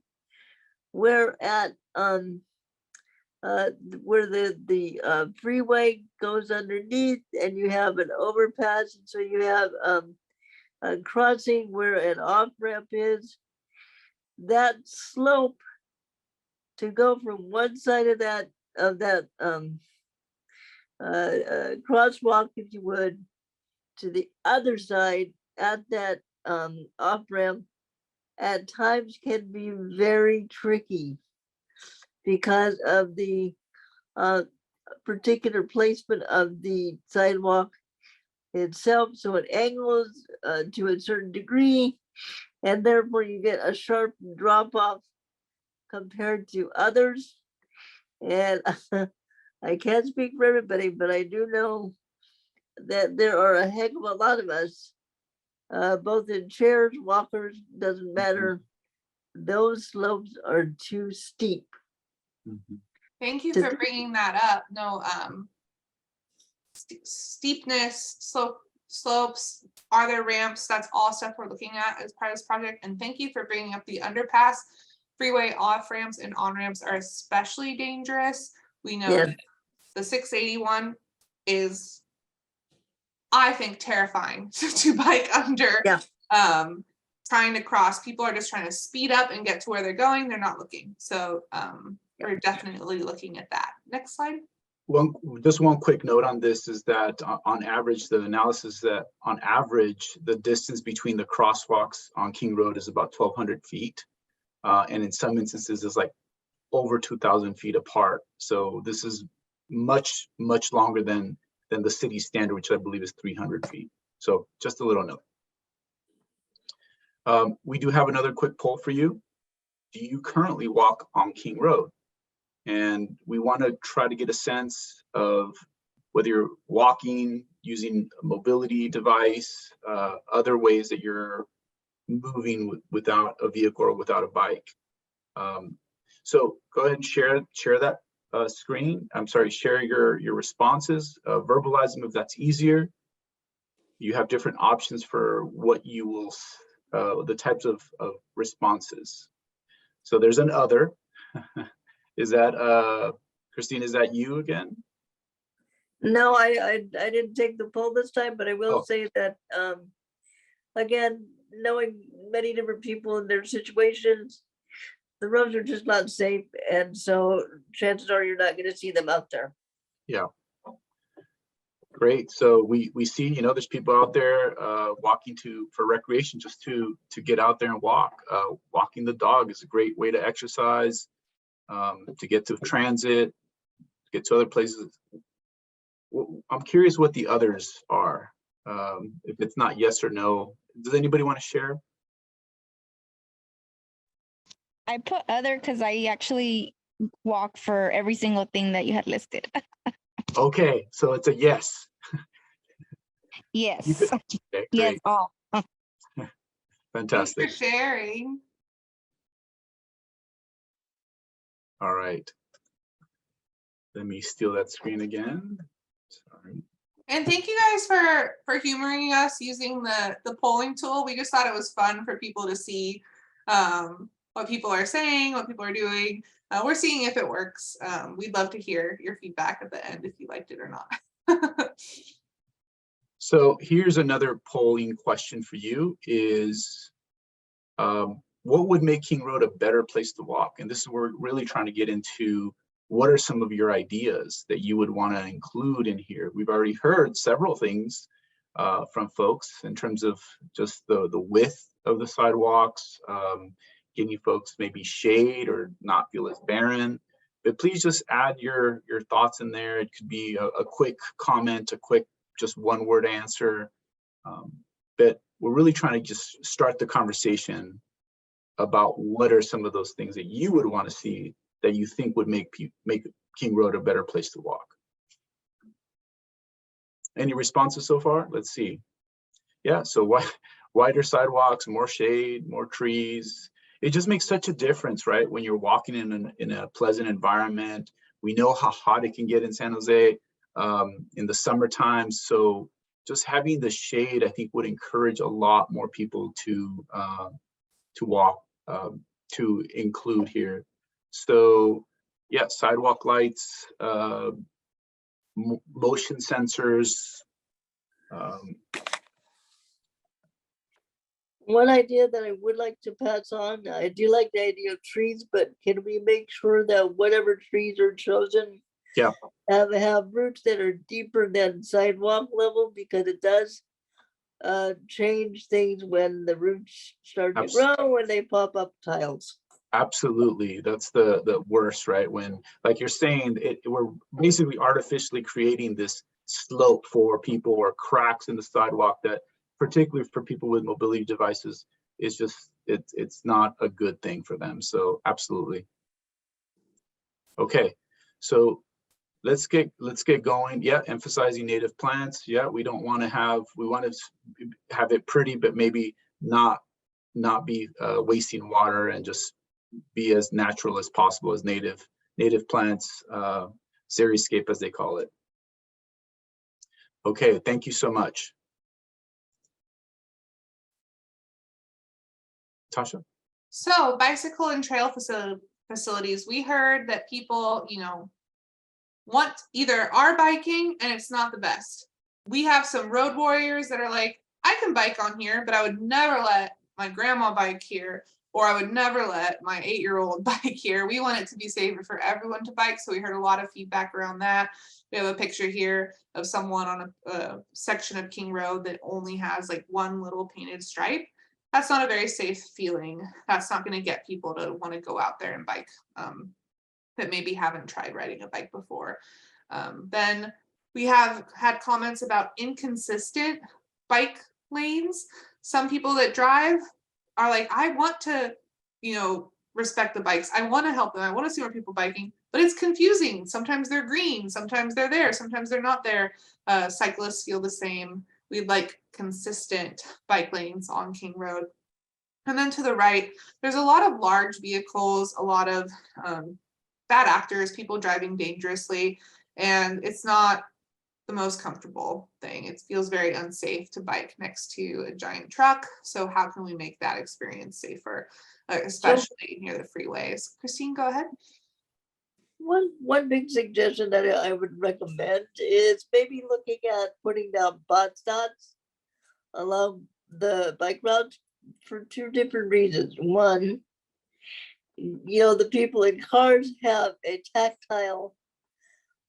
where the freeway goes underneath, and you have an overpass, and so you have a crossing where an off-ramp is. That slope to go from one side of that crosswalk, if you would, to the other side at that off-ramp at times can be very tricky because of the particular placement of the sidewalk itself. So it angles to a certain degree, and therefore you get a sharp drop off compared to others. And I can't speak for everybody, but I do know that there are a heck of a lot of us, both in chairs, walkers, doesn't matter. Those slopes are too steep. Thank you Does for it- bringing that up. No, steepness, slopes, are there ramps? That's all stuff we're looking at as part of this project. And thank you for bringing up the underpass. Freeway off ramps and on ramps are especially dangerous. We know Yes. that the 681 is, I think, terrifying to bike under. Yeah. Trying to cross, people are just trying to speed up and get to where they're going. They're not looking. So we're definitely looking at that. Next slide. Just one quick note on this is that on average, the analysis that on average, the distance between the crosswalks on King Road is about 1,200 feet. And in some instances, it's like over 2,000 feet apart. So this is much, much longer than the city standard, which I believe is 300 feet. So just a little note. We do have another quick poll for you. Do you currently walk on King Road? And we want to try to get a sense of whether you're walking, using a mobility device, other ways that you're moving without a vehicle or without a bike. So go ahead and share that screen. I'm sorry, share your responses, verbalize them if that's easier. You have different options for what you will, the types of responses. So there's an other. Is that, Christine, is that you again? No, I didn't take the poll this time, but I will Oh. say that, again, knowing many different people in their situations, the roads are just not safe, and so chances are you're not gonna see them out there. Yeah. Great. So we see, you know, there's people out there walking for recreation, just to get out there and walk. Walking the dog is a great way to exercise, to get to transit, to get to other places. I'm curious what the others are. If it's not yes or no, does anybody want to share? I put other because I actually walk for every single thing that you had listed. Okay, so it's a yes. Yes. Okay, Yes, great, all. Thanks fantastic. for sharing. All right. Let me steal that screen again. Sorry. And thank you guys for humoring us using the polling tool. We just thought it was fun for people to see what people are saying, what people are doing. We're seeing if it works. We'd love to hear your feedback at the end if you liked it or not. So here's another polling question for you is, what would make King Road a better place to walk? And this is where we're really trying to get into what are some of your ideas that you would want to include in here? We've already heard several things from folks in terms of just the width of the sidewalks, giving folks maybe shade or not feel as barren. But please just add your thoughts in there. It could be a quick comment, a quick just one word answer. But we're really trying to just start the conversation about what are some of those things that you would want to see that you think would make King Road a better place to walk. Any responses so far? Let's see. Yeah, so wider sidewalks, more shade, more trees. It just makes such a difference, right? When you're walking in a pleasant environment. We know how hot it can get in San Jose in the summertime. So just having the shade, I think, would encourage a lot more people to walk, to include here. So yeah, sidewalk lights, motion sensors. One idea that I would like to pass on, I do like the idea of trees, but can we make sure that whatever trees are chosen Yeah. have roots that are deeper than sidewalk level, because it does change things when the roots start to grow and they pop up tiles. Absolutely, that's the worst, right? When, like you're saying, we're basically artificially creating this slope for people or cracks in the sidewalk that, particularly for people with mobility devices, is just it's not a good thing for them. So absolutely. Okay, so let's get going. Yeah, emphasizing native plants. Yeah, we want to have it pretty, but maybe not be wasting water, and just be as natural as possible as native plants, xeriscape as they call it. Okay, thank you so much. Tasha? So bicycle and trail facilities, we heard that people, want either are biking and it's not the best. We have some road warriors that are like, I can bike on here, but I would never let my grandma bike here, or I would never let my 8-year-old bike here. We want it to be safer for everyone to bike. So we heard a lot of feedback around that. We have a picture here of someone on a section of King Road that only has like one little painted stripe. That's not a very safe feeling. That's not going to get people to want to go out there and bike that maybe haven't tried riding a bike before. Then we have had comments about inconsistent bike lanes. Some people that drive are like, I want to, respect the bikes. I want to help them. I want to see more people biking, but it's confusing. Sometimes they're green, sometimes they're there, sometimes they're not there. Cyclists feel the same. We'd like consistent bike lanes on King Road. And then to the right, there's a lot of large vehicles, a lot of bad actors, people driving dangerously, and it's not the most comfortable thing. It feels very unsafe to bike next to a giant truck. So how can we make that experience safer, especially near the freeways? Christine, go ahead. One big suggestion that I would recommend is maybe looking at putting down bus stops along the bike routes for two different reasons. One, the people in cars have a tactile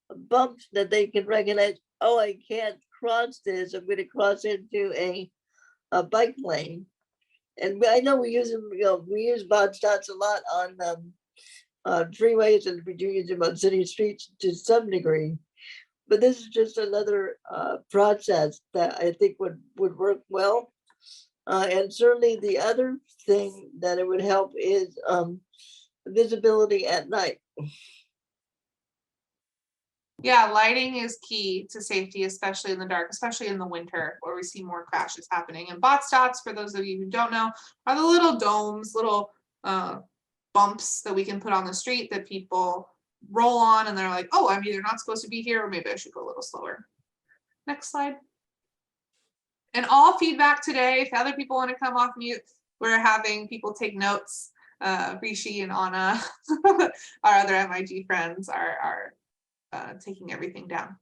bump that they can recognize. Oh, I can't cross this. I'm going to cross into a bike lane. And I know we use them. We use bus stops a lot on freeways, and we do use them on city streets to some degree. But this is just another process that I think would work well. And certainly the other thing that it would help is visibility at night. Yeah, lighting is key to safety, especially in the dark, especially in the winter where we see more crashes happening. And bot stops, for those of you who don't know, are the little domes, little bumps that we can put on the street that people roll on, and they're like, oh, I'm either not supposed to be here, or maybe I should go a little slower. Next slide. And all feedback today, if other people want to come off mute, we're having people take notes. Rishi and Anna, our other MIG friends, are taking everything down.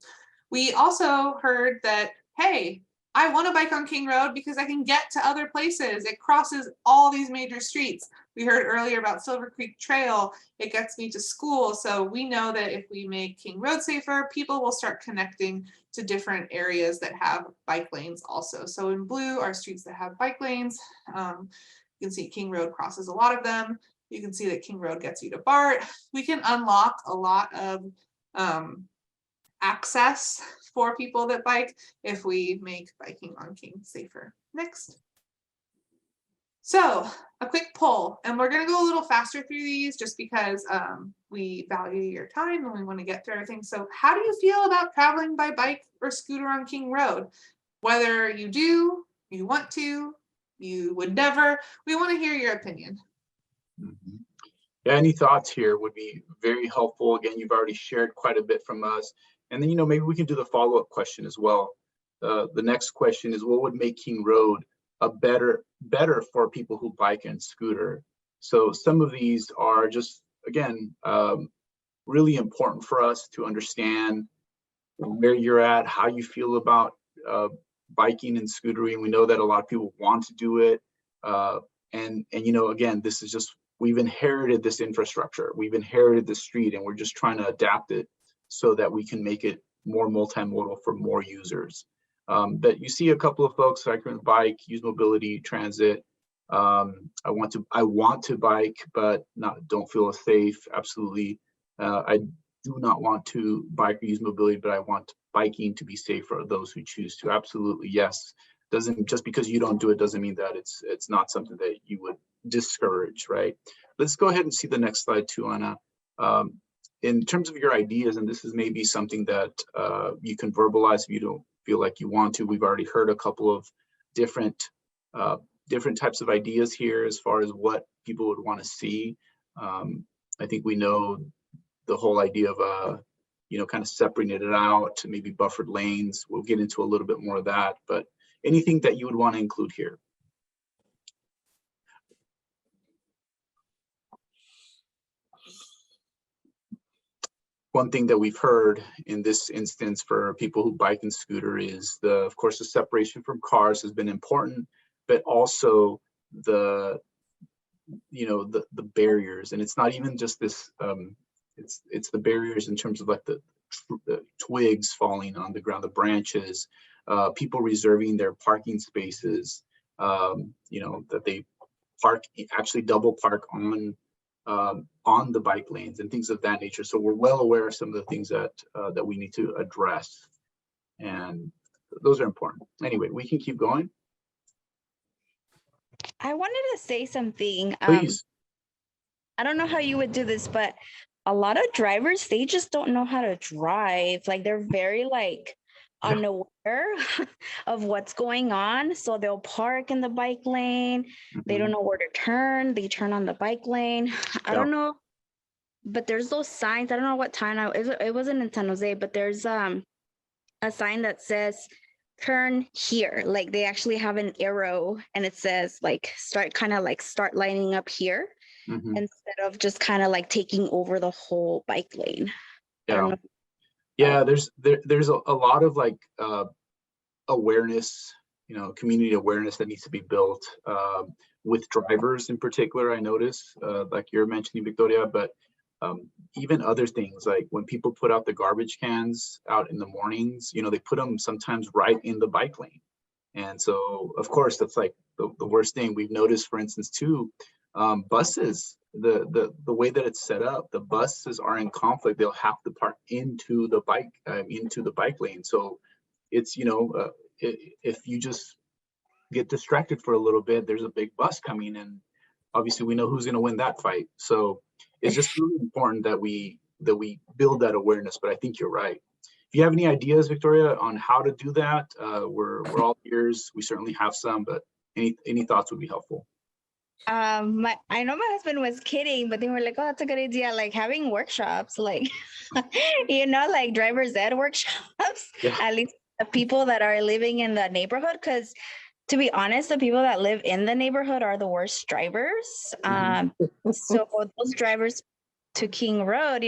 We also heard that, hey, I want to bike on King Road because I can get to other places. It crosses all these major streets. We heard earlier about Silver Creek Trail. It gets me to school. So we know that if we make King Road safer, people will start connecting to different areas that have bike lanes also. So in blue are streets that have bike lanes. You can see King Road crosses a lot of them. You can see that King Road gets you to BART. We can unlock a lot of access for people that bike if we make biking on King safer. Next. So a quick poll, and we're gonna go a little faster through these just because we value your time and we want to get through everything. So how do you feel about traveling by bike or scooter on King Road? Whether you do, you want to, you would never, we want to hear your opinion. Mhm. Yeah, any thoughts here would be very helpful. Again, you've already shared quite a bit from us. And then, maybe we can do the follow-up question as well. The next question is, what would make King Road a better for people who bike and scooter? So some of these are just, again, really important for us to understand where you're at, how you feel about biking and scootering. We know that a lot of people want to do it. And again, this is just, we've inherited this infrastructure. We've inherited the street, and we're just trying to adapt it so that we can make it more multimodal for more users. But you see a couple of folks, I can bike, use mobility, transit. I want to bike, but don't feel safe. Absolutely. I do not want to bike or use mobility, but I want biking to be safe for those who choose to. Absolutely, yes. Doesn't, just because you don't do it doesn't mean that it's not something that you would discourage, right? Let's go ahead and see the next slide too, Anna. In terms of your ideas, and this is maybe something that you can verbalize if you don't feel like you want to. We've already heard a couple of different types of ideas here as far as what people would want to see. I think we know the whole idea of kind of separating it out to maybe buffered lanes. We'll get into a little bit more of that, but anything that you would want to include here? One thing that we've heard in this instance for people who bike and scooter is of course, the separation from cars has been important, but also the barriers. And it's not even just this, it's the barriers in terms of like the twigs falling on the ground, the branches, people reserving their parking spaces, that they actually double park on the bike lanes and things of that nature. So we're well aware of some of the things that we need to address, and those are important. Anyway, we can keep going. I wanted to say something. Please. I don't know how you would do this, but a lot of drivers, they just don't know how to drive. Like they're very unaware of what's going on. So they'll park in the bike lane. They don't know where to turn. They turn on the bike lane. I don't know, but there's those signs. I don't know what time it wasn't in San Jose, but there's a sign that says turn here. Like they actually have an arrow and it says start lining up here. Instead of just kind of taking over the whole bike lane. Yeah, there's a lot of awareness, community awareness that needs to be built with drivers in particular. I notice, like you're mentioning, Victoria, but even other things, like when people put out the garbage cans out in the mornings, they put them sometimes right in the bike lane. And so, of course, that's like the worst thing. We've noticed, for instance, too, buses, the way that it's set up, the buses are in conflict. They'll have to park into the bike lane. So it's, if you just get distracted for a little bit, there's a big bus coming, and obviously we know who's going to win that fight. So it's just really important that we build that awareness. But I think you're right. If you have any ideas, Victoria, on how to do that, we're all ears. We certainly have some, but any thoughts would be helpful. I know my husband was kidding, but they were like, oh, that's a good idea. Like having workshops, like driver's ed workshops, at least the people that are living in the neighborhood. Because to be honest, the people that live in the neighborhood are the worst drivers. So those drivers to King Road,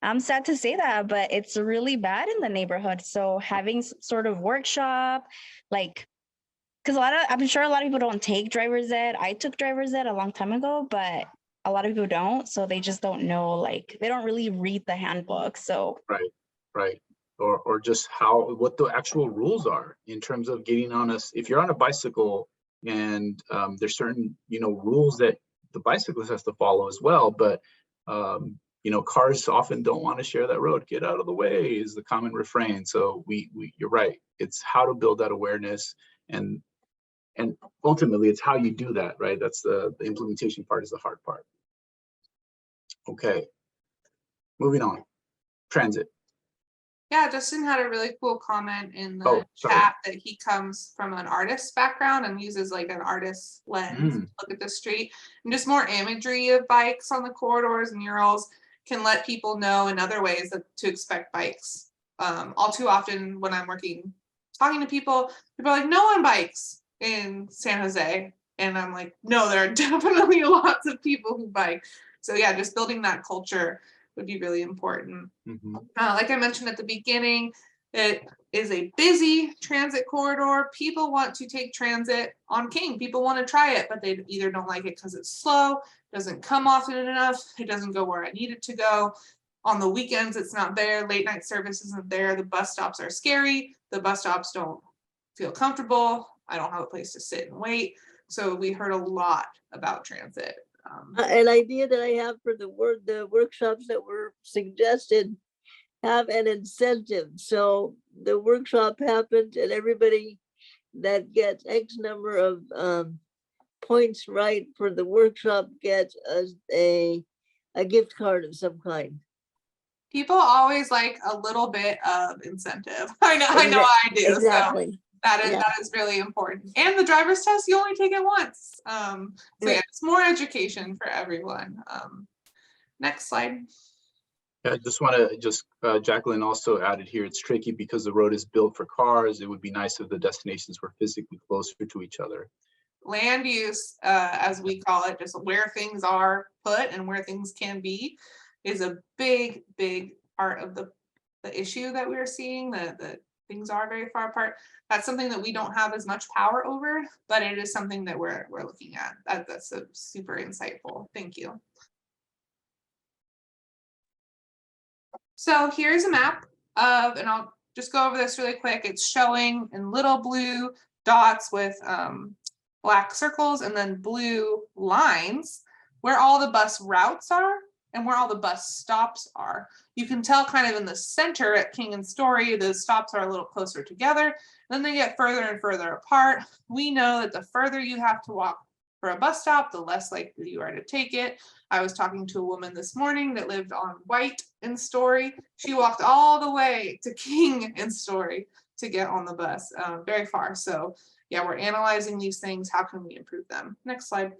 I'm sad to say that, but it's really bad in the neighborhood. So having some sort of workshop, because I'm sure a lot of people don't take driver's ed. I took driver's ed a long time ago, but a lot of people don't. So they just don't know, they don't really read the handbook. So right. Or just what the actual rules are in terms of getting on if you're on a bicycle, and there's certain, rules that the bicyclist has to follow as well. But, cars often don't want to share that road. Get out of the way is the common refrain. So you're right. It's how to build that awareness. And And ultimately, it's how you do that, right? That's the implementation part is the hard part. Okay, moving on. Transit. Yeah, Justin had a really cool comment in the Oh, sorry. chat that he comes from an artist background and uses like an artist lens to look at the street. And just more imagery of bikes on the corridors and murals can let people know in other ways that to expect bikes. All too often when I'm talking to people are like, no one bikes in San Jose. And I'm like, no, there are definitely lots of people who bike. So yeah, just building that culture would be really important. Like I mentioned at the beginning, it is a busy transit corridor. People want to take transit on King. People want to try it, but they either don't like it because it's slow, doesn't come often enough, it doesn't go where I need it to go. On the weekends, it's not there. Late night service isn't there. The bus stops are scary. The bus stops don't feel comfortable. I don't have a place to sit and wait. So we heard a lot about transit. An idea that I have for the workshops that were suggested have an incentive. So the workshop happened and everybody that gets X number of points right for the workshop gets a gift card of some kind. People always like a little bit of incentive. I know I do. Exactly. So that is really important. And the driver's test, you only take it once. So yeah, it's more education for everyone. Next slide. I just want to Jacqueline also added here, it's tricky because the road is built for cars. It would be nice if the destinations were physically closer to each other. Land use, as we call it, just where things are put and where things can be, is a big part of the issue that we're seeing, that things are very far apart. That's something that we don't have as much power over, but it is something that we're looking at. That's a super insightful. Thank you. So here's a map of, and I'll just go over this really quick. It's showing in little blue dots with black circles and then blue lines where all the bus routes are and where all the bus stops are. You can tell kind of in the center at King and Story, the stops are a little closer together. Then they get further and further apart. We know that the further you have to walk for a bus stop, the less likely you are to take it. I was talking to a woman this morning that lived on White in Story. She walked all the way to King and Story to get on the bus, very far. So yeah, we're analyzing these things. How can we improve them? Next slide.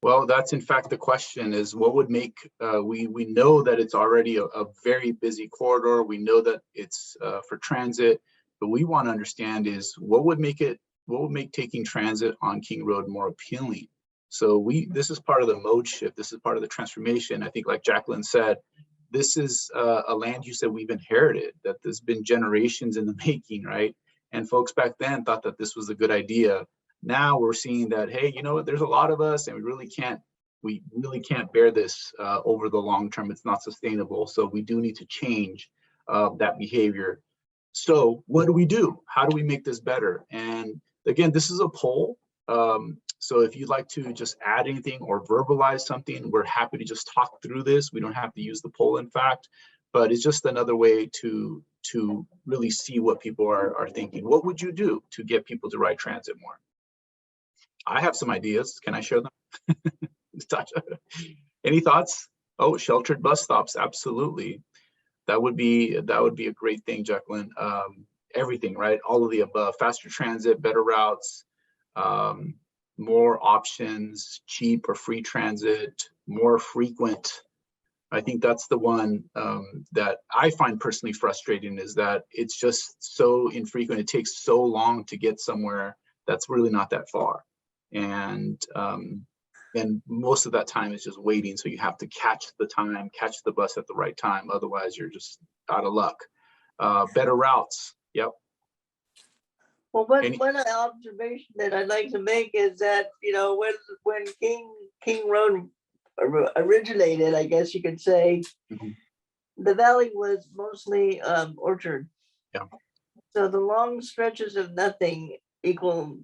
Well, that's in fact the question is what would make, we know that it's already a very busy corridor. We know that it's for transit, but we want to understand is what would make taking transit on King Road more appealing? So this is part of the mode shift. This is part of the transformation. I think like Jacqueline said, this is a land use that we've inherited, that there's been generations in the making, right? And folks back then thought that this was a good idea. Now we're seeing that, hey, you know what, there's a lot of us and we really can't bear this over the long term. It's not sustainable. So we do need to change that behavior. So what do we do? How do we make this better? And again, this is a poll. So if you'd like to just add anything or verbalize something, we're happy to just talk through this. We don't have to use the poll, in fact, but it's just another way to really see what people are thinking. What would you do to get people to ride transit more? I have some ideas. Can I share them? Any thoughts? Oh, sheltered bus stops. Absolutely. That would be a great thing, Jacqueline. Everything, right? All of the above. Faster transit, better routes, more options, cheap or free transit, more frequent. I think that's the one that I find personally frustrating, is that it's just so infrequent. It takes so long to get somewhere that's really not that far. And most of that time is just waiting. So you have to catch the bus at the right time. Otherwise, you're just out of luck. Better routes. Yep. Well, one observation that I'd like to make is that, you know, when King Road originated, I guess you could say, the valley was mostly orchard. Yeah. So the long stretches of nothing equal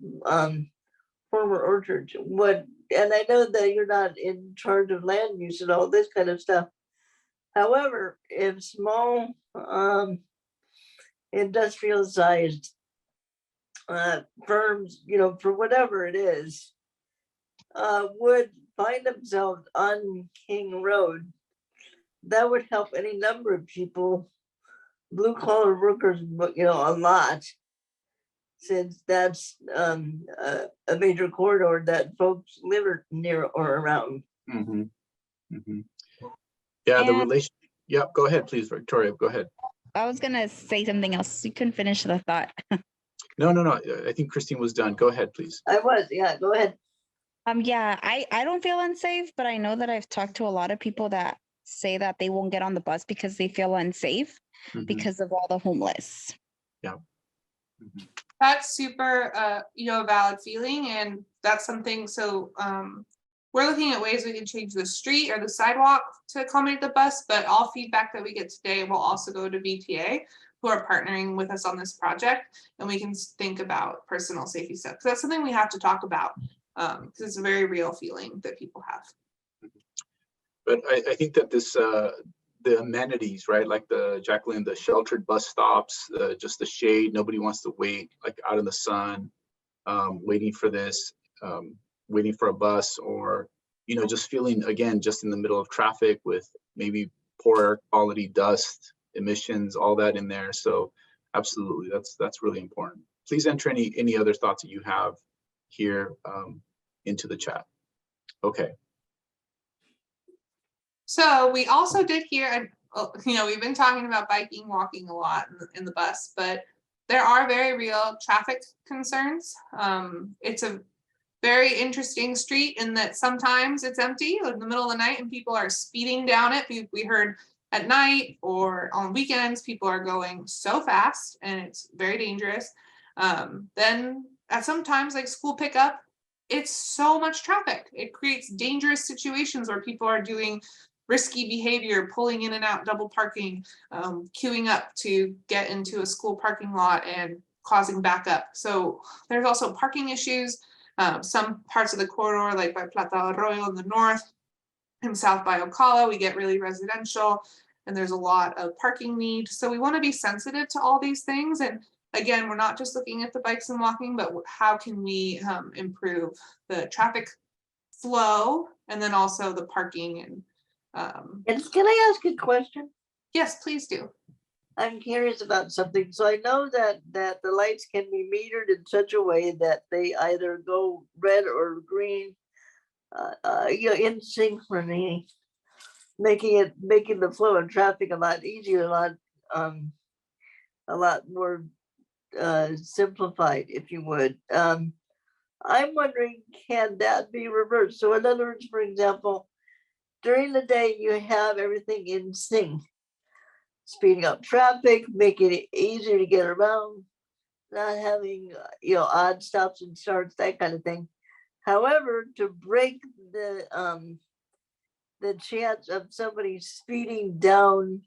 former orchards. And I know that you're not in charge of land use and all this kind of stuff. However, if small industrial sized firms, for whatever it is, would find themselves on King Road, that would help any number of people, blue collar workers, a lot, since that's a major corridor that folks live near or around. Mhm, mhm. Yeah, the And- relation, yeah, go ahead, please, Victoria, go ahead. I was gonna say something else. You couldn't finish the thought. No, I think Christine was done. Go ahead, please. Yeah, go ahead. Yeah, I don't feel unsafe, but I know that I've talked to a lot of people that say that they won't get on the bus because they feel unsafe Mhm, because of all the homeless. mhm. That's super, a valid feeling, and that's something, so, we're looking at ways we can change the street or the sidewalk to accommodate the bus, but all feedback that we get today will also go to VTA, who are partnering with us on this project, and we can think about personal safety stuff, because that's something we have to talk about, because it's a very real feeling that people have. But I think that this, the amenities, right? Like Jacqueline, the sheltered bus stops, just the shade, nobody wants to wait like out in the sun, waiting for this, waiting for a bus, or, just feeling, again, just in the middle of traffic with maybe poor air quality, dust, emissions, all that in there. So absolutely, that's really important. Please enter any other thoughts that you have here into the chat. Okay. So we also did hear, and we've been talking about biking, walking a lot in the bus, but there are very real traffic concerns. It's a very interesting street in that sometimes it's empty in the middle of the night and people are speeding down it. We heard at night or on weekends, people are going so fast and it's very dangerous. Then at sometimes like school pickup, it's so much traffic. It creates dangerous situations where people are doing risky behavior, pulling in and out, double parking, queuing up to get into a school parking lot and causing backup. So there's also parking issues. Some parts of the corridor, like by Plata Arroyo in the north and south by Ocala, we get really residential and there's a lot of parking need. So we want to be sensitive to all these things. And again, we're not just looking at the bikes and walking, but how can we improve the traffic flow and then also the parking and Can I ask a question? yes, please do. I'm curious about something. So I know that the lights can be metered in such a way that they either go red or green, in synchrony, making the flow of traffic a lot easier, a lot more simplified, if you would. I'm wondering, can that be reversed? So in other words, for example, during the day you have everything in sync, speeding up traffic, making it easier to get around, not having odd stops and starts, that kind of thing. However, to break the chance of somebody speeding down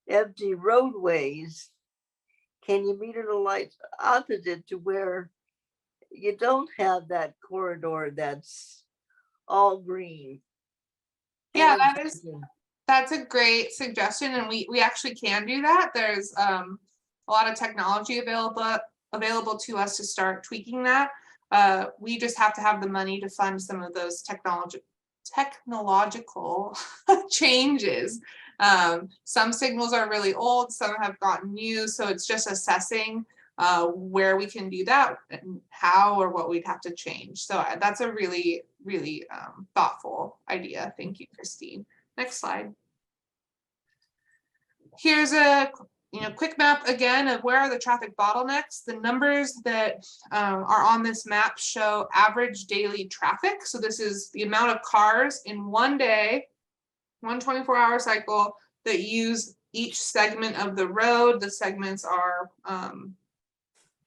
empty roadways, can you meter the lights opposite to where you don't have that corridor that's all green? Yeah, And that's a great suggestion, and we actually can do that. There's a lot of technology available to us to start tweaking that. We just have to have the money to fund some of those technological changes. Some signals are really old, some have gotten new, so it's just assessing where we can do that and how or what we'd have to change. So that's a really, really thoughtful idea. Thank you, Christine. Next slide. Here's a quick map again of where are the traffic bottlenecks. The numbers that are on this map show average daily traffic. So this is the amount of cars in one day, one 24-hour cycle that use each segment of the road. The segments are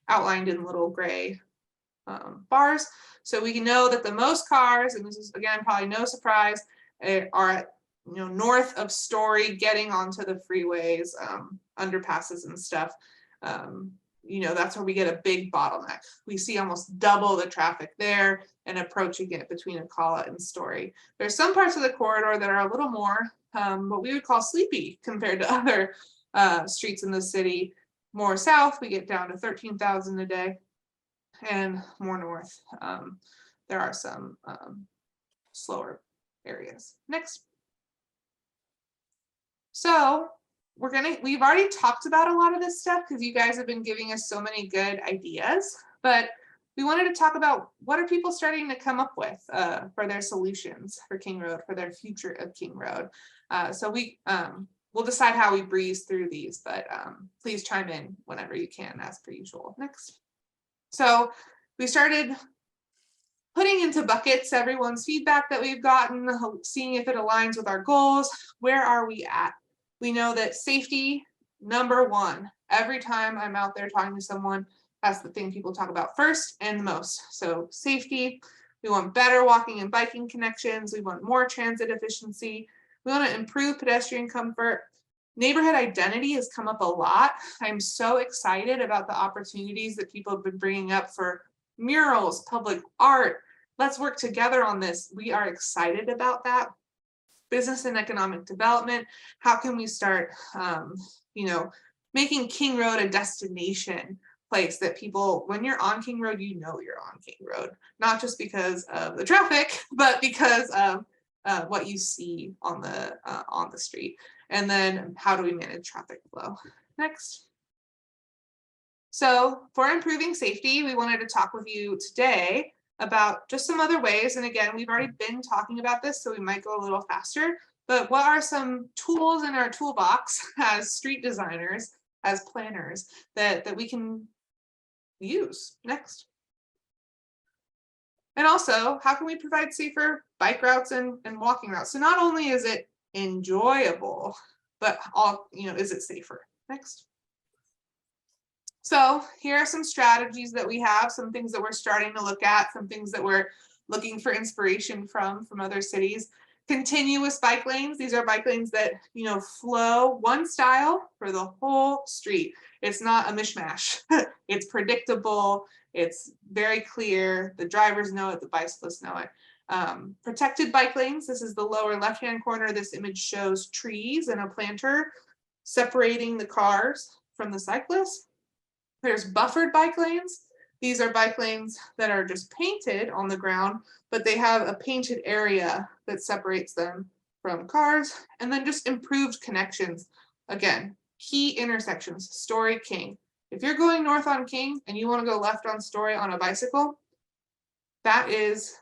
outlined in little gray bars. So we know that the most cars, and this is again probably no surprise, are at north of Story, getting onto the freeways, underpasses and stuff. That's where we get a big bottleneck. We see almost double the traffic there and approaching it between Ocala and Story. There's some parts of the corridor that are a little more what we would call sleepy compared to other streets in the city. More south, we get down to 13,000 a day. and more north. There are some slower areas. Next. So we've already talked about a lot of this stuff because you guys have been giving us so many good ideas, but we wanted to talk about what are people starting to come up with for their solutions for King Road, for their future of King Road. So we'll decide how we breeze through these, but please chime in whenever you can, as per usual. Next. So we started putting into buckets everyone's feedback that we've gotten, seeing if it aligns with our goals. Where are we at? We know that safety, number one. Every time I'm out there talking to someone, that's the thing people talk about first and the most. So safety, we want better walking and biking connections. We want more transit efficiency. We want to improve pedestrian comfort. Neighborhood identity has come up a lot. I'm so excited about the opportunities that people have been bringing up for murals, public art. Let's work together on this. We are excited about that. Business and economic development. How can we start, making King Road a destination place that people, when you're on King Road, you know you're on King Road, not just because of the traffic, but because of what you see on the street. And then how do we manage traffic flow? Next. So for improving safety, we wanted to talk with you today about just some other ways. And again, we've already been talking about this, so we might go a little faster, but what are some tools in our toolbox as street designers, as planners, that we can use? Next. And also, how can we provide safer bike routes and walking routes? So not only is it enjoyable, but is it safer? Next. So here are some strategies that we have, some things that we're starting to look at, some things that we're looking for inspiration from other cities. Continuous bike lanes. These are bike lanes that, flow one style for the whole street. It's not a mishmash. It's predictable. It's very clear. The drivers know it, the bicyclists know it. Protected bike lanes. This is the lower left-hand corner. This image shows trees and a planter separating the cars from the cyclists. There's buffered bike lanes. These are bike lanes that are just painted on the ground, but they have a painted area that separates them from cars. And then just improved connections. Again, key intersections, Story, King. If you're going north on King and you want to go left on Story on a bicycle, that is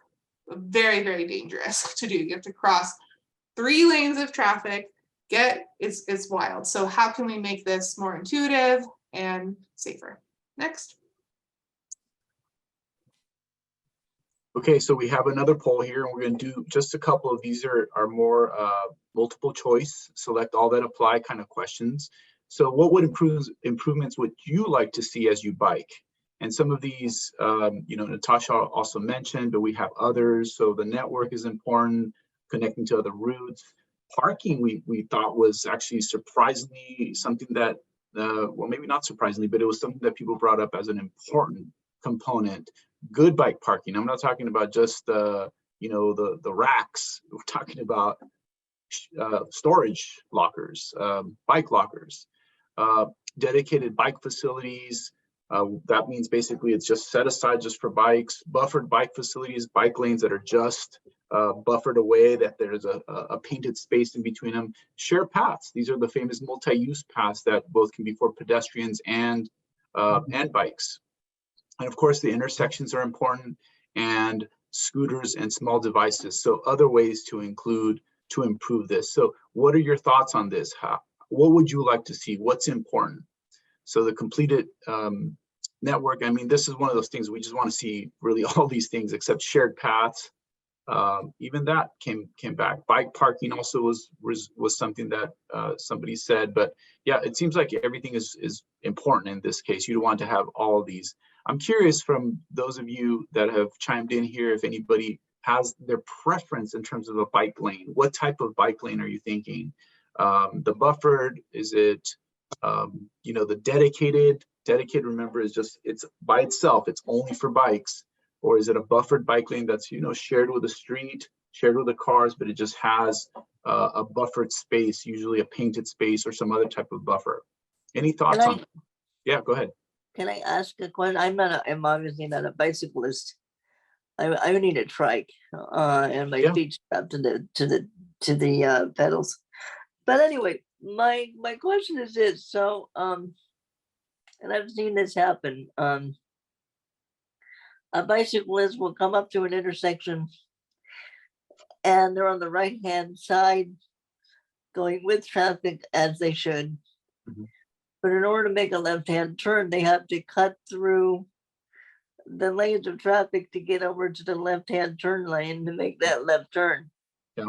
very, very dangerous to do. You have to cross 3 lanes of traffic. It's wild. So how can we make this more intuitive and safer? Next. Okay, so we have another poll here, and we're going to do just a couple of these are more multiple choice, select all that apply kind of questions. So what would improvements would you like to see as you bike? And some of these, Natasha also mentioned, but we have others. So the network is important, connecting to other routes. Parking, we thought was actually surprisingly something that, well, maybe not surprisingly, but it was something that people brought up as an important component. Good bike parking. I'm not talking about just the racks. We're talking about storage lockers, bike lockers, dedicated bike facilities. That means basically it's just set aside just for bikes, buffered bike facilities, bike lanes that are just buffered away, that there's a painted space in between them. Shared paths. These are the famous multi-use paths that both can be for pedestrians and bikes. And of course, the intersections are important, and scooters and small devices. So other ways to improve this. So what are your thoughts on this? What would you like to see? What's important? So the completed network, I mean, this is one of those things we just want to see really all these things except shared paths. Even that came back. Bike parking also was something that somebody said, but yeah, it seems like everything is important in this case. You don't want to have all of these. I'm curious from those of you that have chimed in here, if anybody has their preference in terms of a bike lane. What type of bike lane are you thinking? The buffered, is it, the dedicated, remember, is just, it's by itself, it's only for bikes. Or is it a buffered bike lane that's, shared with the street, shared with the cars, but it just has a buffered space, usually a painted space or some other type of buffer? Any thoughts on? Yeah, go ahead. can I ask a question? I'm obviously not a bicyclist. I need a trike, and my Yeah. feet strapped to the pedals. But anyway, my question is this, so, and I've seen this happen, a bicyclist will come up to an intersection and they're on the right-hand side going with traffic as they should. Mhm. But in order to make a left-hand turn, they have to cut through the lanes of traffic to get over to the left-hand turn lane to make that left turn. Yeah.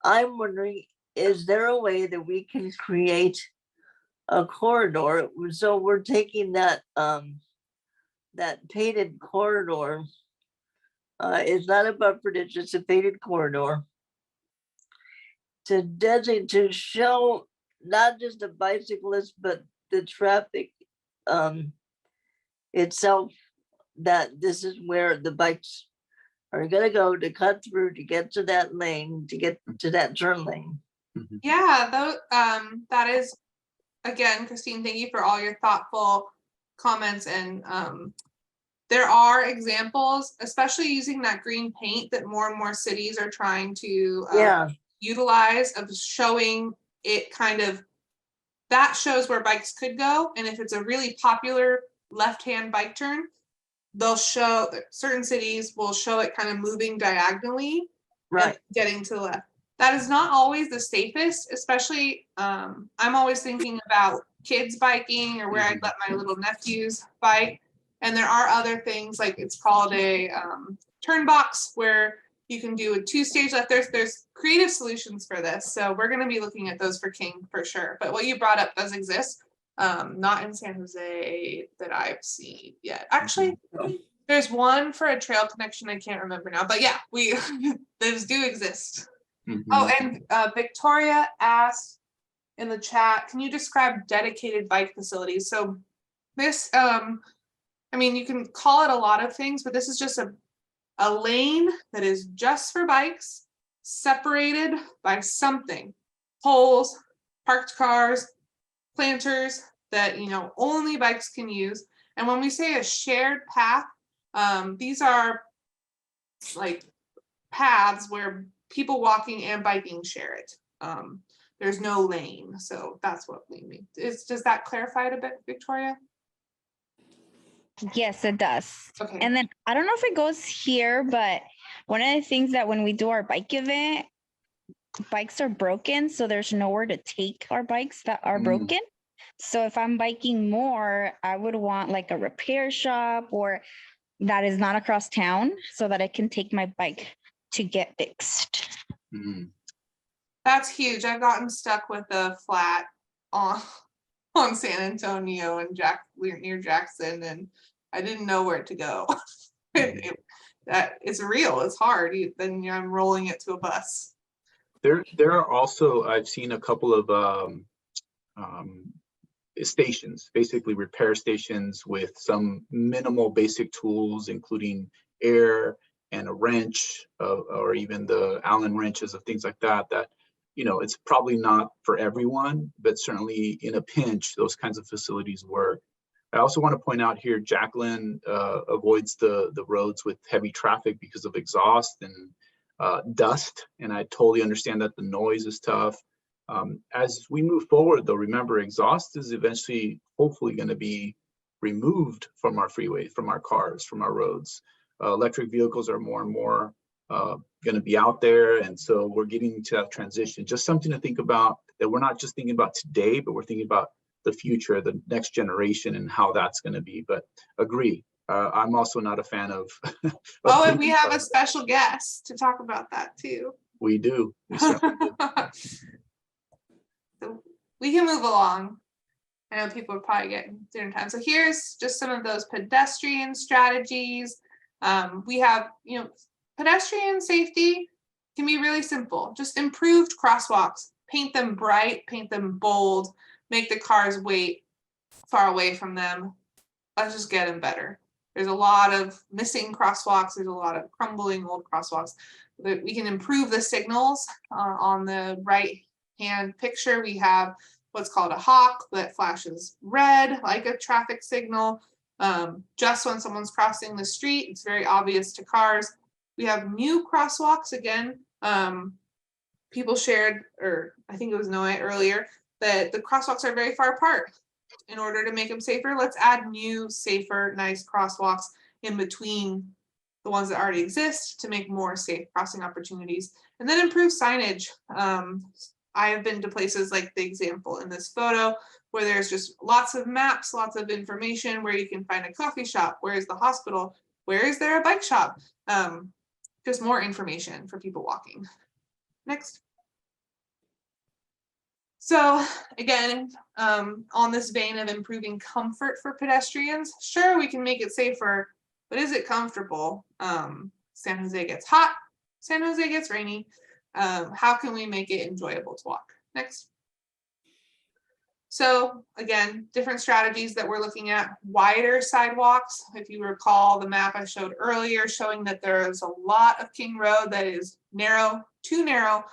I'm wondering, is there a way that we can create a corridor? So we're taking that that painted corridor. It's not a buffered, it's just a painted corridor. To show not just the bicyclists, but the traffic itself, that this is where the bikes are gonna go to cut through to get to that lane, to get to that turn lane. Yeah, though, that is, again, Christine, thank you for all your thoughtful comments, and there are examples, especially using that green paint that more and more cities are trying to Yeah, utilize, of showing it kind of, that shows where bikes could go. And if it's a really popular left-hand bike turn, they'll show, certain cities will show it kind of moving diagonally and right. getting to the left. That is not always the safest, especially, I'm always thinking about kids biking or where I'd let my little nephews bike. And there are other things, like it's called a turn box, where you can do a 2-stage left. There's creative solutions for this. So we're gonna be looking at those for King for sure. But what you brought up does exist. Not in San Jose that I've seen yet. Actually, there's one for a trail connection. I can't remember now, but yeah, those do exist. Mhm. Oh, and Victoria asked in the chat, can you describe dedicated bike facilities? So this, I mean, you can call it a lot of things, but this is just a lane that is just for bikes, separated by something, poles, parked cars, planters that, only bikes can use. And when we say a shared path, these are like paths where people walking and biking share it. There's no lane, so that's what we mean. Does that clarify it a bit, Victoria? Yes, it does. Okay. And then I don't know if it goes here, but one of the things that when we do our bike event, bikes are broken, so there's nowhere to take our bikes that are broken. So if I'm biking more, I would want like a repair shop or that is not across town so that I can take my bike to get fixed. Mhm. That's huge. I've gotten stuck with a flat on San Antonio and near Jackson, and I didn't know where to go. That it's real. It's hard. Then I'm rolling it to a bus. There are also, I've seen a couple of stations, basically repair stations with some minimal basic tools, including air and a wrench, or even the Allen wrenches of things like that, it's probably not for everyone, but certainly in a pinch, those kinds of facilities work. I also want to point out here, Jacqueline avoids the roads with heavy traffic because of exhaust and dust. And I totally understand that the noise is tough. As we move forward, though, remember, exhaust is eventually, hopefully, going to be removed from our freeways, from our cars, from our roads. Electric vehicles are more and more going to be out there. And so we're getting to that transition. Just something to think about, that we're not just thinking about today, but we're thinking about the future, the next generation, and how that's going to be. But agree. I'm also not a fan of. Oh, and we have a special guest to talk about that too. We do. We certainly do. So we can move along. I know people are probably getting dinner time. So here's just some of those pedestrian strategies. We have, pedestrian safety can be really simple. Just improved crosswalks. Paint them bright, paint them bold, make the cars wait far away from them. Let's just get them better. There's a lot of missing crosswalks. There's a lot of crumbling old crosswalks. We can improve the signals on the right hand picture. We have what's called a hawk that flashes red like a traffic signal. Just when someone's crossing the street, it's very obvious to cars. We have new crosswalks again. People shared, or I think it was Noah earlier, that the crosswalks are very far apart. In order to make them safer, let's add new, safer, nice crosswalks in between the ones that already exist to make more safe crossing opportunities. And then improve signage. I have been to places like the example in this photo where there's just lots of maps, lots of information where you can find a coffee shop, where is the hospital, where is there a bike shop? Just more information for people walking. Next. So again, on this vein of improving comfort for pedestrians, sure, we can make it safer, but is it comfortable? San Jose gets hot, San Jose gets rainy. How can we make it enjoyable to walk? Next. So again, different strategies that we're looking at. Wider sidewalks. If you recall the map I showed earlier showing that there's a lot of King Road that is narrow, too narrow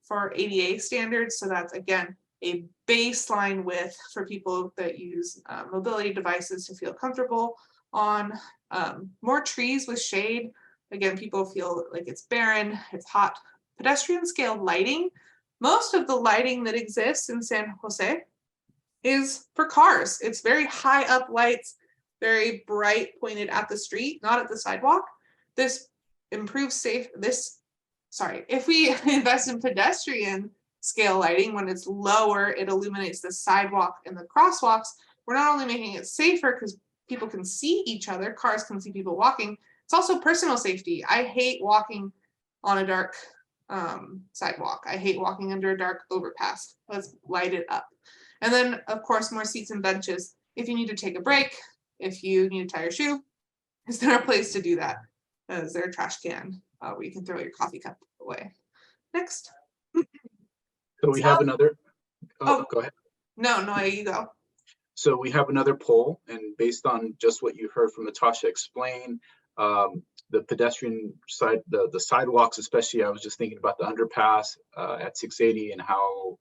for ADA standards. So that's again a baseline width for people that use mobility devices to feel comfortable on. More trees with shade. Again, people feel like it's barren, it's hot. Pedestrian scale lighting. Most of the lighting that exists in San Jose is for cars. It's very high up lights, very bright, pointed at the street, not at the sidewalk. This improves if we invest in pedestrian scale lighting, when it's lower, it illuminates the sidewalk and the crosswalks. We're not only making it safer because people can see each other, cars can see people walking, it's also personal safety. I hate walking on a dark sidewalk. I hate walking under a dark overpass. Let's light it up. And then of course, more seats and benches. If you need to take a break, if you need to tie your shoe, is there a place to do that? Is there a trash can where you can throw your coffee cup away? Next. So we have another, go ahead. No, you go. So we have another poll, and based on just what you heard from Natasha explain, the pedestrian side, the sidewalks, especially, I was just thinking about the underpass at 680 and how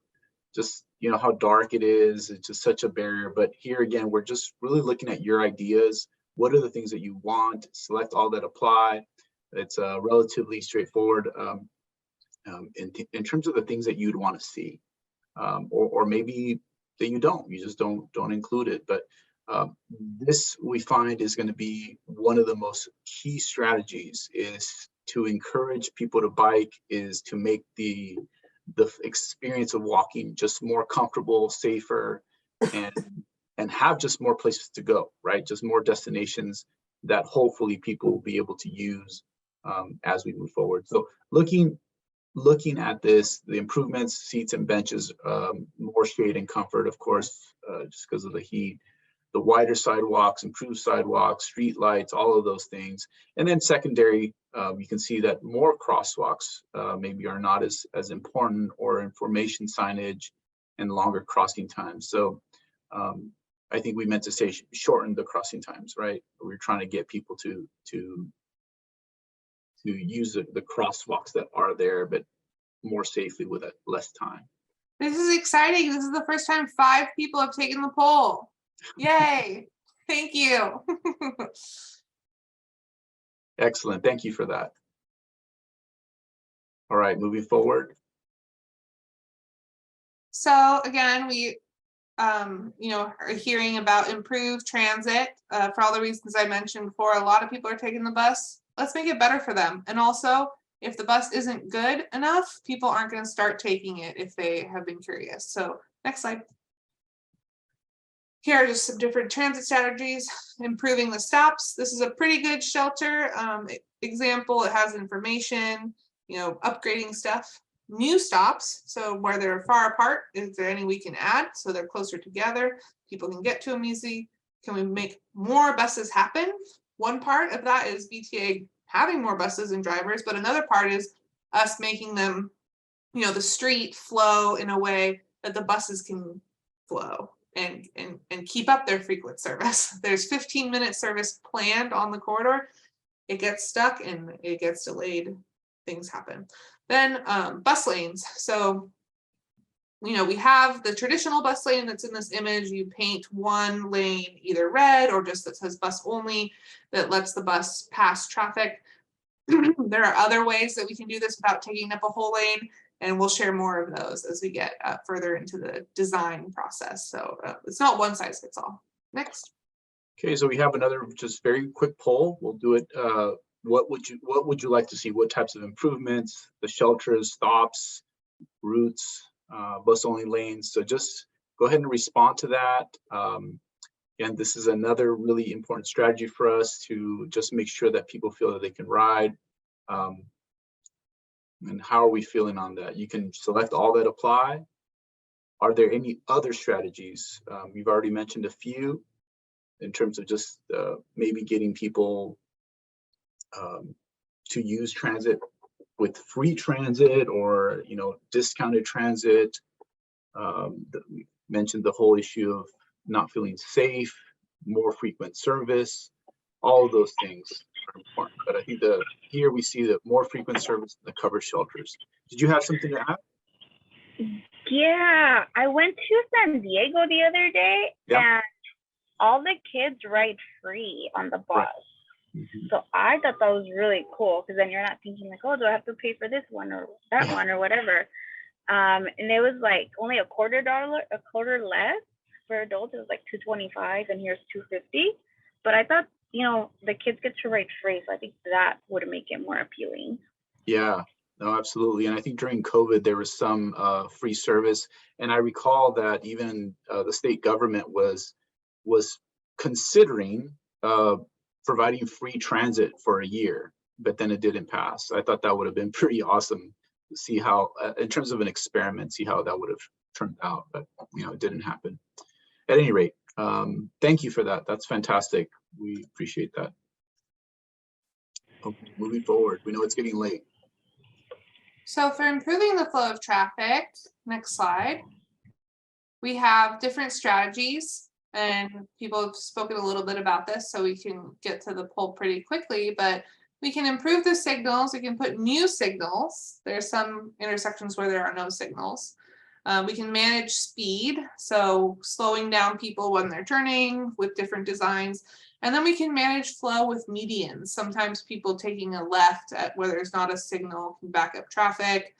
just, you know, how dark it is. It's just such a barrier. But here again, we're just really looking at your ideas. What are the things that you want? Select all that apply. It's relatively straightforward in terms of the things that you'd want to see, or maybe that you don't. You just don't include it. But this we find is going to be one of the most key strategies, is to encourage people to bike, is to make the experience of walking just more comfortable, safer, and have just more places to go, right? Just more destinations that hopefully people will be able to use as we move forward. So looking at this, the improvements, seats and benches, more shade and comfort, of course, just because of the heat, the wider sidewalks, improved sidewalks, street lights, all of those things. And then secondary, you can see that more crosswalks maybe are not as important, or information signage and longer crossing times. So I think we meant to say shorten the crossing times, right? We're trying to get people to use the crosswalks that are there, but more safely with less time. This is exciting. This is the first time 5 people have taken the poll. Yay. Thank you. Excellent. Thank you for that. All right, moving forward. So again, we are hearing about improved transit for all the reasons I mentioned before. A lot of people are taking the bus. Let's make it better for them. And also, if the bus isn't good enough, people aren't going to start taking it if they have been curious. So next slide. Here are just some different transit strategies. Improving the stops. This is a pretty good shelter example. It has information, upgrading stuff. New stops, so where they're far apart, is there any we can add so they're closer together, people can get to them easy? Can we make more buses happen? One part of that is VTA having more buses and drivers, but another part is us making them, the street flow in a way that the buses can flow and keep up their frequent service. There's 15-minute service planned on the corridor. It gets stuck and it gets delayed, things happen. Then bus lanes. So you know, we have the traditional bus lane that's in this image. You paint one lane either red or just that says bus only, that lets the bus pass traffic. There are other ways that we can do this without taking up a whole lane, and we'll share more of those as we get further into the design process. So it's not one size fits all. Next. Okay, so we have another just very quick poll. We'll do it. What would you like to see? What types of improvements? The shelters, stops, routes, bus only lanes. So just go ahead and respond to that. And this is another really important strategy for us to just make sure that people feel that they can ride. And how are we feeling on that? You can select all that apply. Are there any other strategies? We've already mentioned a few in terms of just maybe getting people to use transit with free transit or, you know, discounted transit. We mentioned the whole issue of not feeling safe, more frequent service. All of those things are important. But I think here we see that more frequent service in the covered shelters. Did you have something to add? Yeah, I went to San Diego the other day, and all the kids ride free on the bus. Right. Mm-hmm. So I thought that was really cool, because then you're not thinking like, oh, do I have to pay for this one or that one or whatever. And it was like only a quarter less for adults. It was like $2.25, and here's $2.50. But I thought, you know, the kids get to ride free, so I think that would make it more appealing. Yeah, no, absolutely. And I think during COVID, there was some free service. And I recall that even the state government was considering providing free transit for a year, but then it didn't pass. I thought that would have been pretty awesome to see how, in terms of an experiment, see how that would have turned out, but you know, it didn't happen. At any rate, thank you for that. That's fantastic. We appreciate that. Okay, moving forward, we know it's getting late. So for improving the flow of traffic, next slide, we have different strategies, and people have spoken a little bit about this, so we can get to the poll pretty quickly, but we can improve the signals. We can put new signals. There's some intersections where there are no signals. We can manage speed, so slowing down people when they're turning with different designs. And then we can manage flow with medians. Sometimes people taking a left at where there's not a signal can back up traffic.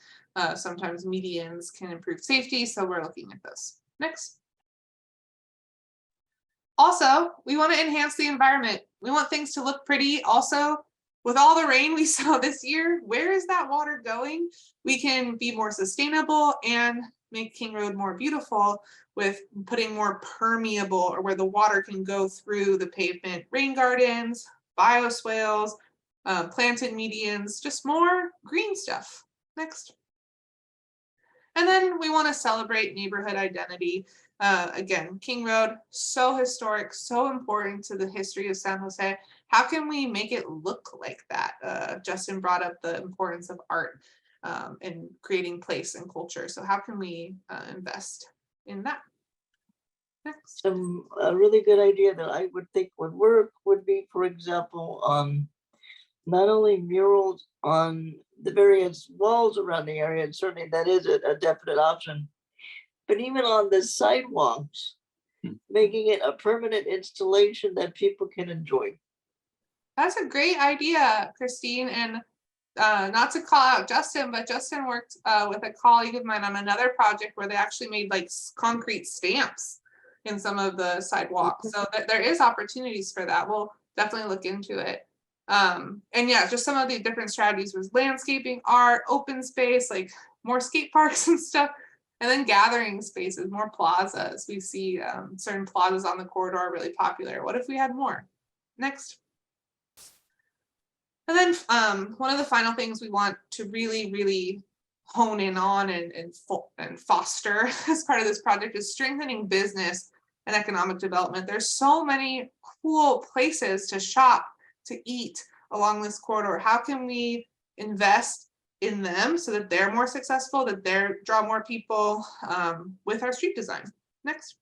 Sometimes medians can improve safety, so we're looking at this. Next. Also, we want to enhance the environment. We want things to look pretty. Also, with all the rain we saw this year, where is that water going? We can be more sustainable and make King Road more beautiful with putting more permeable, or where the water can go through the pavement, rain gardens, bioswales, planted medians, just more green stuff. Next. And then we want to celebrate neighborhood identity. Again, King Road, so historic, so important to the history of San Jose. How can we make it look like that? Justin brought up the importance of art and creating place and culture. So how can we invest in that? Next. A really good idea that I would think would work would be, for example, not only murals on the various walls around the area, and certainly that is a definite option, but even on the sidewalks, making it a permanent installation that people can enjoy. That's a great idea, Christine. And not to call out Justin, but Justin worked with a colleague of mine on another project where they actually made like concrete stamps in some of the sidewalks. So there is opportunities for that. We'll definitely look into it. And yeah, just some of the different strategies was landscaping, art, open space, like more skate parks and stuff, and then gathering spaces, more plazas. We see certain plazas on the corridor are really popular. What if we had more? Next. And then one of the final things we want to really, really hone in on and foster as part of this project is strengthening business and economic development. There's so many cool places to shop, to eat along this corridor. How can we invest in them so that they're more successful, that they draw more people with our street design? Next.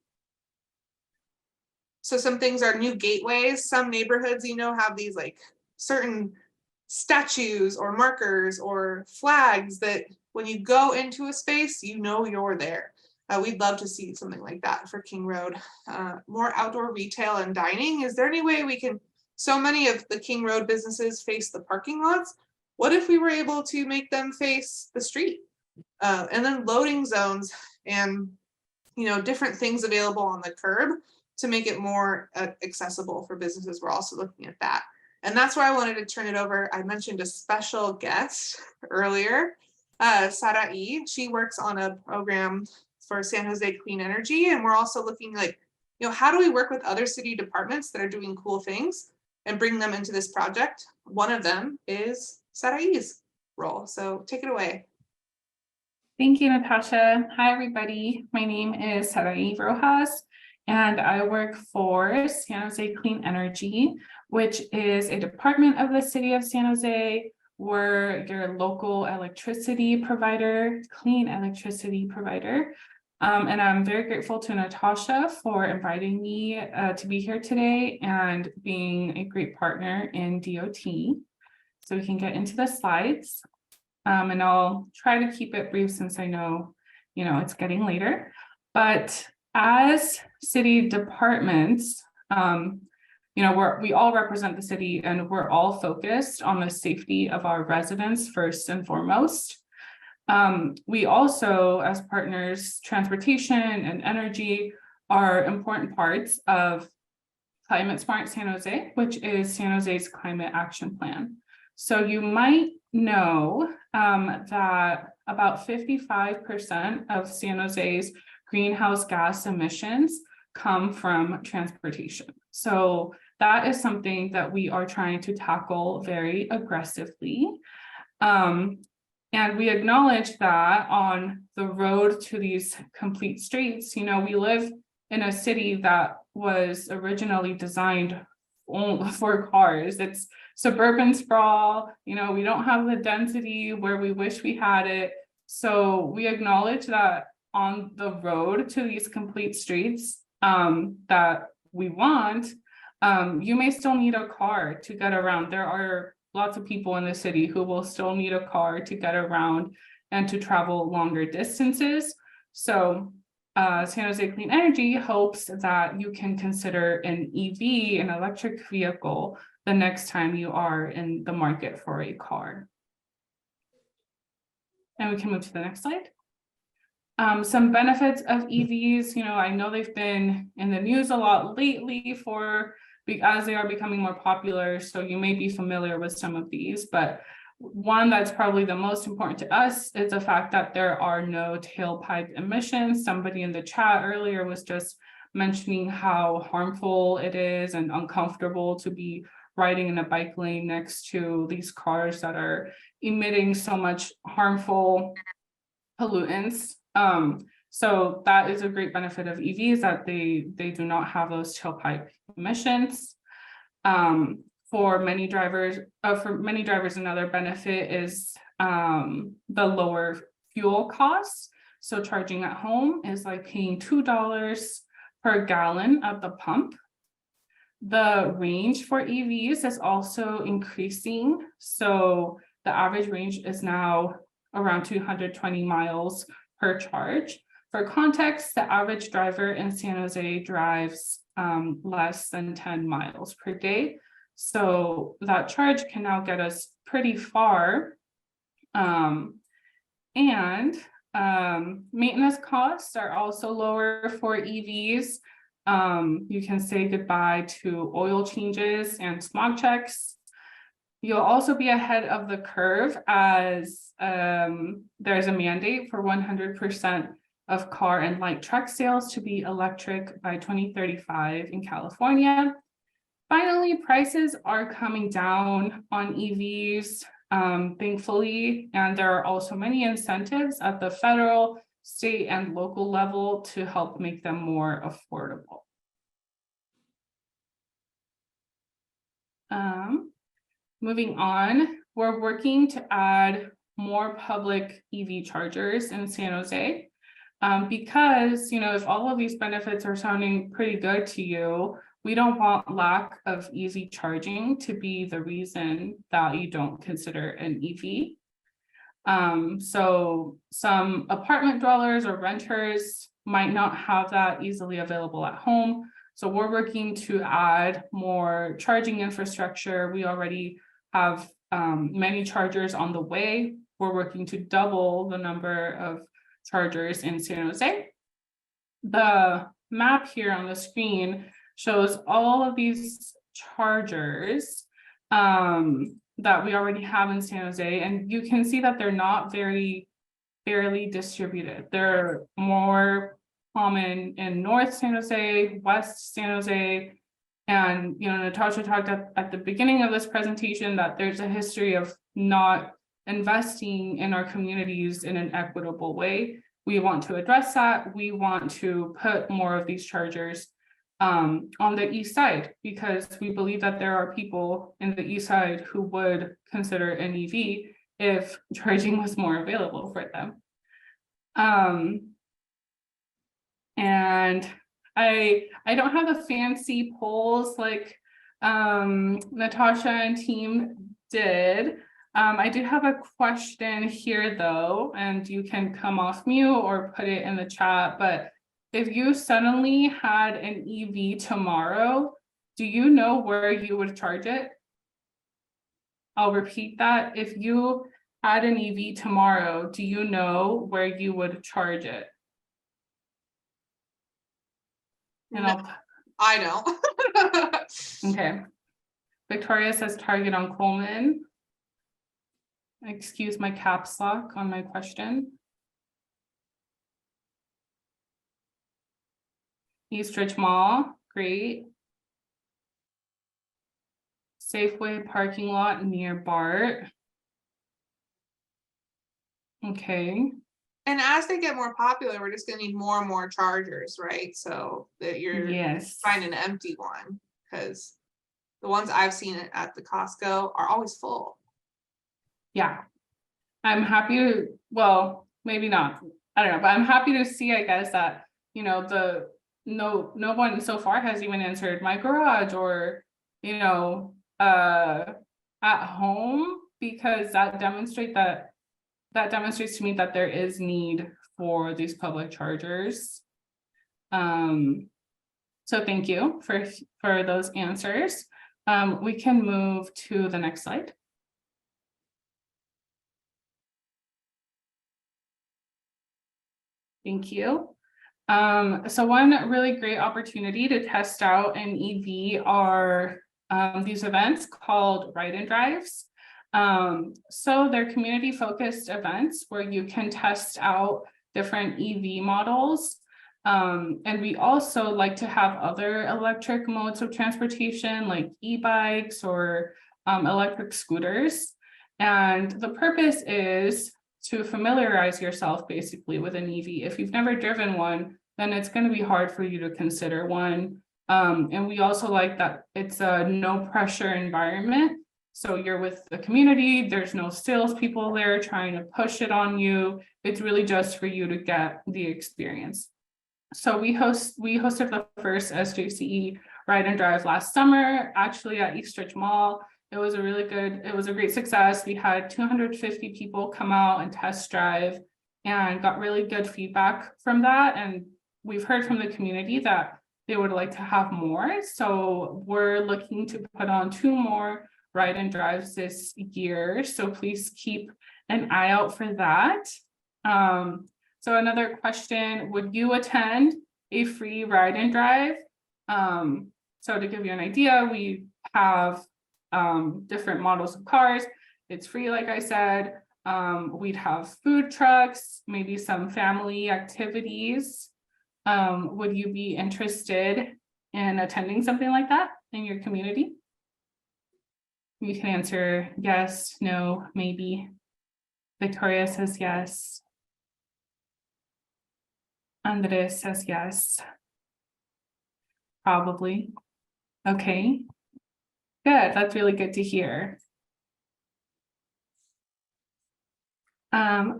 So some things are new gateways. Some neighborhoods, you know, have these like certain statues or markers or flags that when you go into a space, you know you're there. we'd love to see something like that for King Road. More outdoor retail and dining. Is there any way we can, so many of the King Road businesses face the parking lots. What if we were able to make them face the street? And then loading zones and, different things available on the curb to make it more accessible for businesses. We're also looking at that. And that's where I wanted to turn it over. I mentioned a special guest earlier, Sarai. She works on a program for San Jose Clean Energy. And we're also looking like, how do we work with other city departments that are doing cool things and bring them into this project? One of them is Sarai's role. So take it away. Thank you, Natasha. Hi, everybody. My name is Sarai Rojas, and I work for San Jose Clean Energy, which is a department of the city of San Jose. We're your local electricity provider, clean electricity provider. And I'm very grateful to Natasha for inviting me to be here today and being a great partner in DOT. So we can get into the slides. And I'll try to keep it brief since I know, it's getting later. But as city departments, we all represent the city and we're all focused on the safety of our residents first and foremost. We also, as partners, transportation and energy are important parts of Climate Smart San Jose, which is San Jose's climate action plan. So you might know that about 55% of San Jose's greenhouse gas emissions come from transportation. So that is something that we are trying to tackle very aggressively. And we acknowledge that on the road to these complete streets, we live in a city that was originally designed only for cars. It's suburban sprawl, we don't have the density where we wish we had it. So we acknowledge that on the road to these complete streets that we want, you may still need a car to get around. There are lots of people in the city who will still need a car to get around and to travel longer distances. So San Jose Clean Energy hopes that you can consider an EV, an electric vehicle, the next time you are in the market for a car. And we can move to the next slide. Some benefits of EVs, I know they've been in the news a lot lately as they are becoming more popular. So you may be familiar with some of these, but one that's probably the most important to us is the fact that there are no tailpipe emissions. Somebody in the chat earlier was just mentioning how harmful it is and uncomfortable to be riding in a bike lane next to these cars that are emitting so much harmful pollutants. So that is a great benefit of EVs, that they do not have those tailpipe emissions. For many drivers, another benefit is the lower fuel costs. So charging at home is like paying $2 per gallon at the pump. The range for EVs is also increasing. So the average range is now around 220 miles per charge. For context, the average driver in San Jose drives less than 10 miles per day. So that charge can now get us pretty far. Maintenance costs are also lower for EVs. You can say goodbye to oil changes and smog checks. You'll also be ahead of the curve as there's a mandate for 100% of car and light truck sales to be electric by 2035 in California. Finally, prices are coming down on EVs, thankfully, and there are also many incentives at the federal, state, and local level to help make them more affordable. Moving on, we're working to add more public EV chargers in San Jose because, if all of these benefits are sounding pretty good to you, we don't want lack of easy charging to be the reason that you don't consider an EV. So some apartment dwellers or renters might not have that easily available at home. So we're working to add more charging infrastructure. We already have many chargers on the way. We're working to double the number of chargers in San Jose. The map here on the screen shows all of these chargers that we already have in San Jose, and you can see that they're not very fairly distributed. They're more common in North San Jose, West San Jose, and Natasha talked at the beginning of this presentation that there's a history of not investing in our communities in an equitable way. We want to address that. We want to put more of these chargers on the east side, because we believe that there are people in the east side who would consider an EV if charging was more available for them. And I don't have the fancy polls like Natasha and team did. I do have a question here though, and you can come off mute or put it in the chat, but if you suddenly had an EV tomorrow, do you know where you would charge it? I'll repeat that. If you had an EV tomorrow, do you know where you would charge it? And I know. okay. Victoria says Target on Coleman. Excuse my caps lock on my question. Eastridge Mall, great. Safeway parking lot near BART. Okay. And as they get more popular, we're just gonna need more and more chargers, right? So that you're Yes. find an empty one, because the ones I've seen at the Costco are always full. Yeah. I'm happy to, well, maybe not. I don't know, but I'm happy to see, I guess, that, no one so far has even answered my garage or, at home, because that demonstrates to me that there is need for these public chargers. So thank you for those answers. We can move to the next slide. Thank you. So one really great opportunity to test out an EV are these events called Ride and Drives. So they're community focused events where you can test out different EV models. And we also like to have other electric modes of transportation like e-bikes or electric scooters. And the purpose is to familiarize yourself basically with an EV. If you've never driven one, then it's going to be hard for you to consider one. And we also like that it's a no pressure environment. So you're with the community, there's no salespeople there trying to push it on you. It's really just for you to get the experience. So we hosted the first SJCE Ride and Drive last summer, actually at Eastridge Mall. It was a great success. We had 250 people come out and test drive and got really good feedback from that. And we've heard from the community that they would like to have more. So we're looking to put on 2 more Ride and Drives this year. So please keep an eye out for that. So another question, would you attend a free Ride and Drive? So to give you an idea, we have different models of cars. It's free, like I said. We'd have food trucks, maybe some family activities. Would you be interested in attending something like that in your community? You can answer yes, no, maybe. Victoria says yes. Andres says yes. Probably. Okay. Good, that's really good to hear.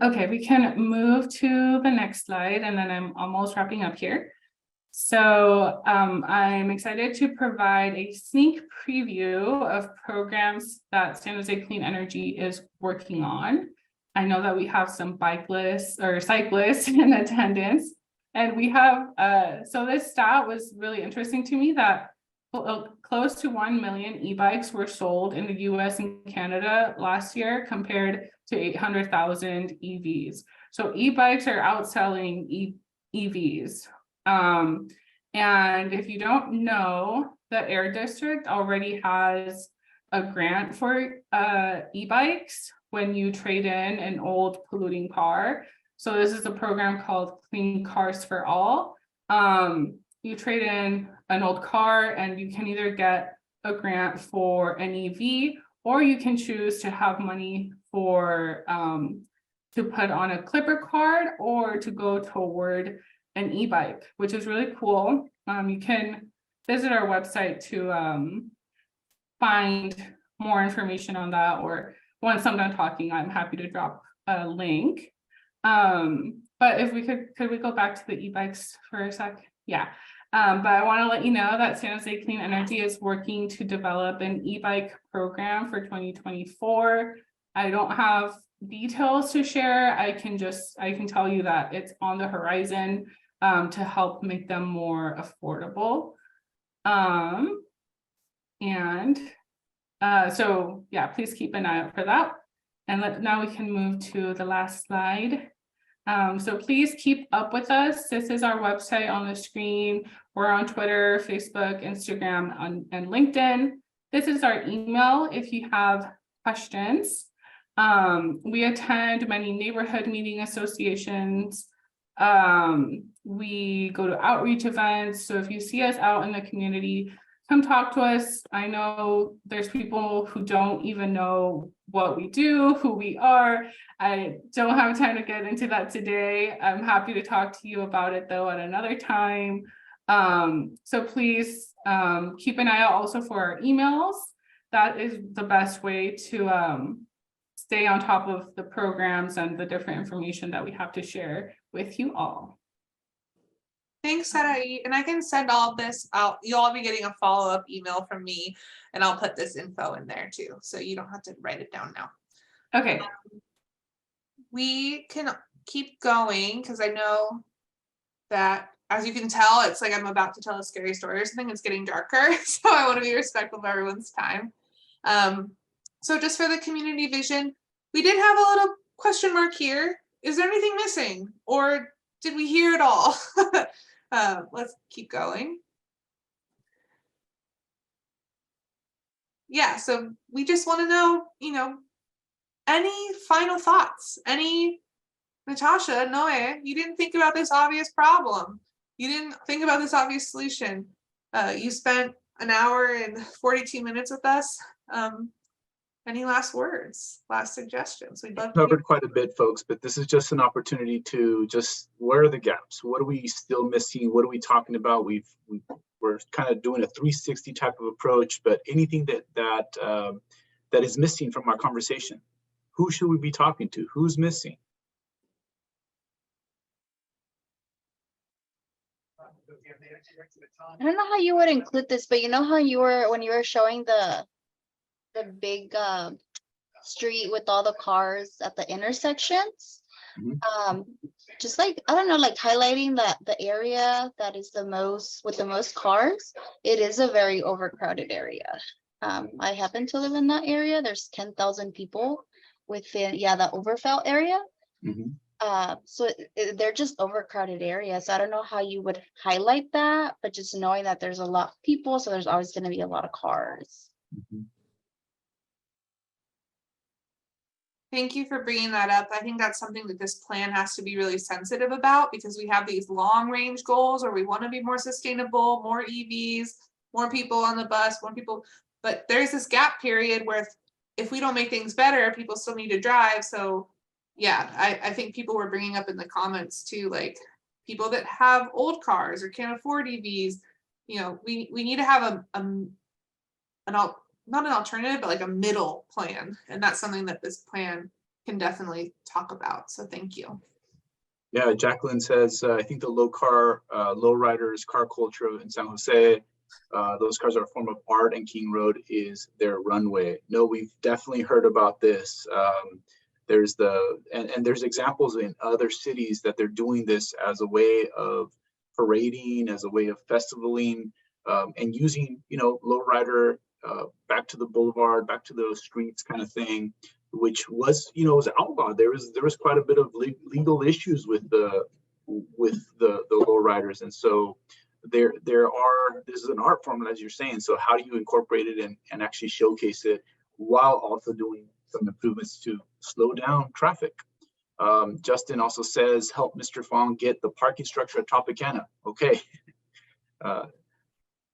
Okay, we can move to the next slide and then I'm almost wrapping up here. So I'm excited to provide a sneak preview of programs that San Jose Clean Energy is working on. I know that we have some bikeless or cyclists in attendance. And we have, so this stat was really interesting to me that close to 1 million e-bikes were sold in the US and Canada last year compared to 800,000 EVs. So e-bikes are outselling EVs. And if you don't know, the Air District already has a grant for e-bikes when you trade in an old polluting car. So this is a program called Clean Cars for All. You trade in an old car and you can either get a grant for an EV, or you can choose to have money for to put on a Clipper card or to go toward an e-bike, which is really cool. You can visit our website to find more information on that, or once I'm done talking, I'm happy to drop a link. But if we could we go back to the e-bikes for a sec? Yeah. But I want to let you know that San Jose Clean Energy is working to develop an e-bike program for 2024. I don't have details to share. I can tell you that it's on the horizon to help make them more affordable. So yeah, please keep an eye out for that. And now we can move to the last slide. So please keep up with us. This is our website on the screen. We're on Twitter, Facebook, Instagram, and LinkedIn. This is our email if you have questions. We attend many neighborhood meeting associations. We go to outreach events. So if you see us out in the community, come talk to us. I know there's people who don't even know what we do, who we are. I don't have time to get into that today. I'm happy to talk to you about it though at another time. So please keep an eye out also for our emails. That is the best way to stay on top of the programs and the different information that we have to share with you all. Thanks, Sarai. And I can send all of this out. You'll all be getting a follow-up email from me, and I'll put this info in there too, so you don't have to write it down now. Okay. We can keep going because I know that, as you can tell, it's like I'm about to tell a scary story or something. It's getting darker, so I want to be respectful of everyone's time. So just for the community vision, we did have a little question mark here. Is there anything missing, or did we hear it all? Let's keep going. Yeah, so we just want to know, any final thoughts? Natasha, Noe, you didn't think about this obvious problem. You didn't think about this obvious solution. You spent an hour and 42 minutes with us. Any last words, last suggestions? We'd love to Covered quite a bit, folks, but this is just an opportunity to just, where are the gaps? What are we still missing? What are we talking about? We're kind of doing a 360 type of approach, but anything that is missing from our conversation, who should we be talking to? Who's missing? I don't know how you would include this, but you know how when you were showing the big street with all the cars at the intersections, just like, I don't know, like highlighting that the area that is with the most cars, it is a very overcrowded area. I happen to live in that area. There's 10,000 people within, the Overfelt area. So they're just overcrowded areas. I don't know how you would highlight that, but just knowing that there's a lot of people, so there's always going to be a lot of cars. Thank you for bringing that up. I think that's something that this plan has to be really sensitive about, because we have these long range goals, or we want to be more sustainable, more EVs, more people on the bus, more people, but there's this gap period where if we don't make things better, people still need to drive. So yeah, I think people were bringing up in the comments too, like people that have old cars or can't afford EVs, we need to have not an alternative, but like a middle plan. And that's something that this plan can definitely talk about. So thank you. Yeah, Jacqueline says, I think the low riders car culture in San Jose, those cars are a form of art, and King Road is their runway. No, we've definitely heard about this. There's and there's examples in other cities that they're doing this as a way of parading, as a way of festivaling, and using, lowrider back to the boulevard, back to those streets kind of thing, which was, was outlawed. There was quite a bit of legal issues with the lowriders, and so this is an art form, as you're saying. So how do you incorporate it and actually showcase it while also doing some improvements to slow down traffic? Justin also says, help Mr. Fong get the parking structure at Tropicana. Okay.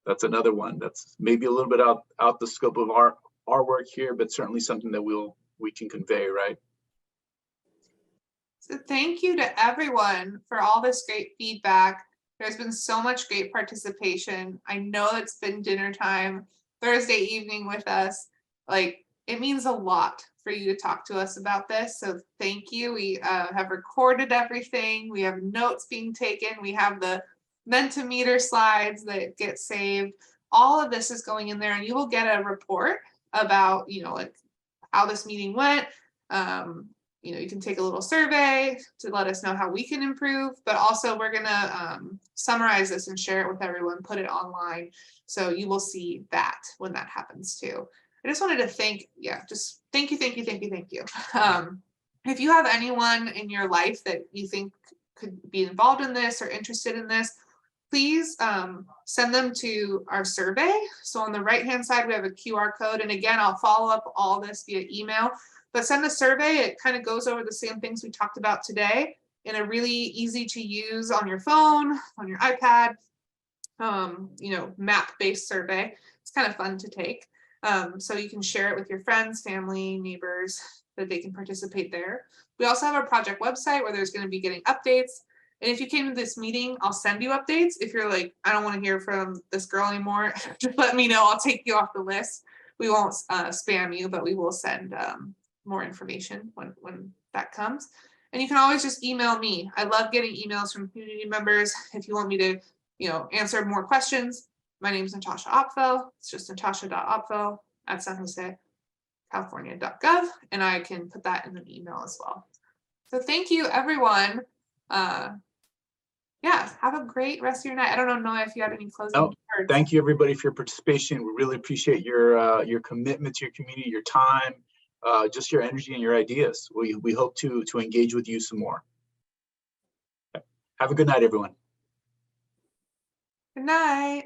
That's another one that's maybe a little bit out the scope of our work here, but certainly something that we can convey, right? So thank you to everyone for all this great feedback. There's been so much great participation. I know it's been dinner time Thursday evening with us. Like, it means a lot for you to talk to us about this. So thank you. We have recorded everything. We have notes being taken. We have the Mentimeter slides that get saved. All of this is going in there, and you will get a report about, like how this meeting went. You can take a little survey to let us know how we can improve, but also we're gonna summarize this and share it with everyone, put it online. So you will see that when that happens too. I just wanted to thank you. If you have anyone in your life that you think could be involved in this or interested in this, please send them to our survey. So on the right-hand side, we have a QR code. And again, I'll follow up all this via email, but send a survey. It kind of goes over the same things we talked about today in a really easy to use on your phone, on your iPad, map-based survey. It's kind of fun to take. So you can share it with your friends, family, neighbors, that they can participate there. We also have a project website where there's going to be getting updates. And if you came to this meeting, I'll send you updates. If you're like, I don't want to hear from this girl anymore, just let me know. I'll take you off the list. We won't spam you, but we will send more information when that comes. And you can always just email me. I love getting emails from community members. If you want me to, answer more questions, my name is Natasha Opfel. It's just natasha.opfel@sanjosecalifornia.gov, and I can put that in an email as well. So thank you, everyone. Have a great rest of your night. I don't know, Noah, if you had any closing words. Thank you, everybody, for your participation. We really appreciate your commitment to your community, your time, just your energy and your ideas. We hope to engage with you some more. Have a good night, everyone. Good night.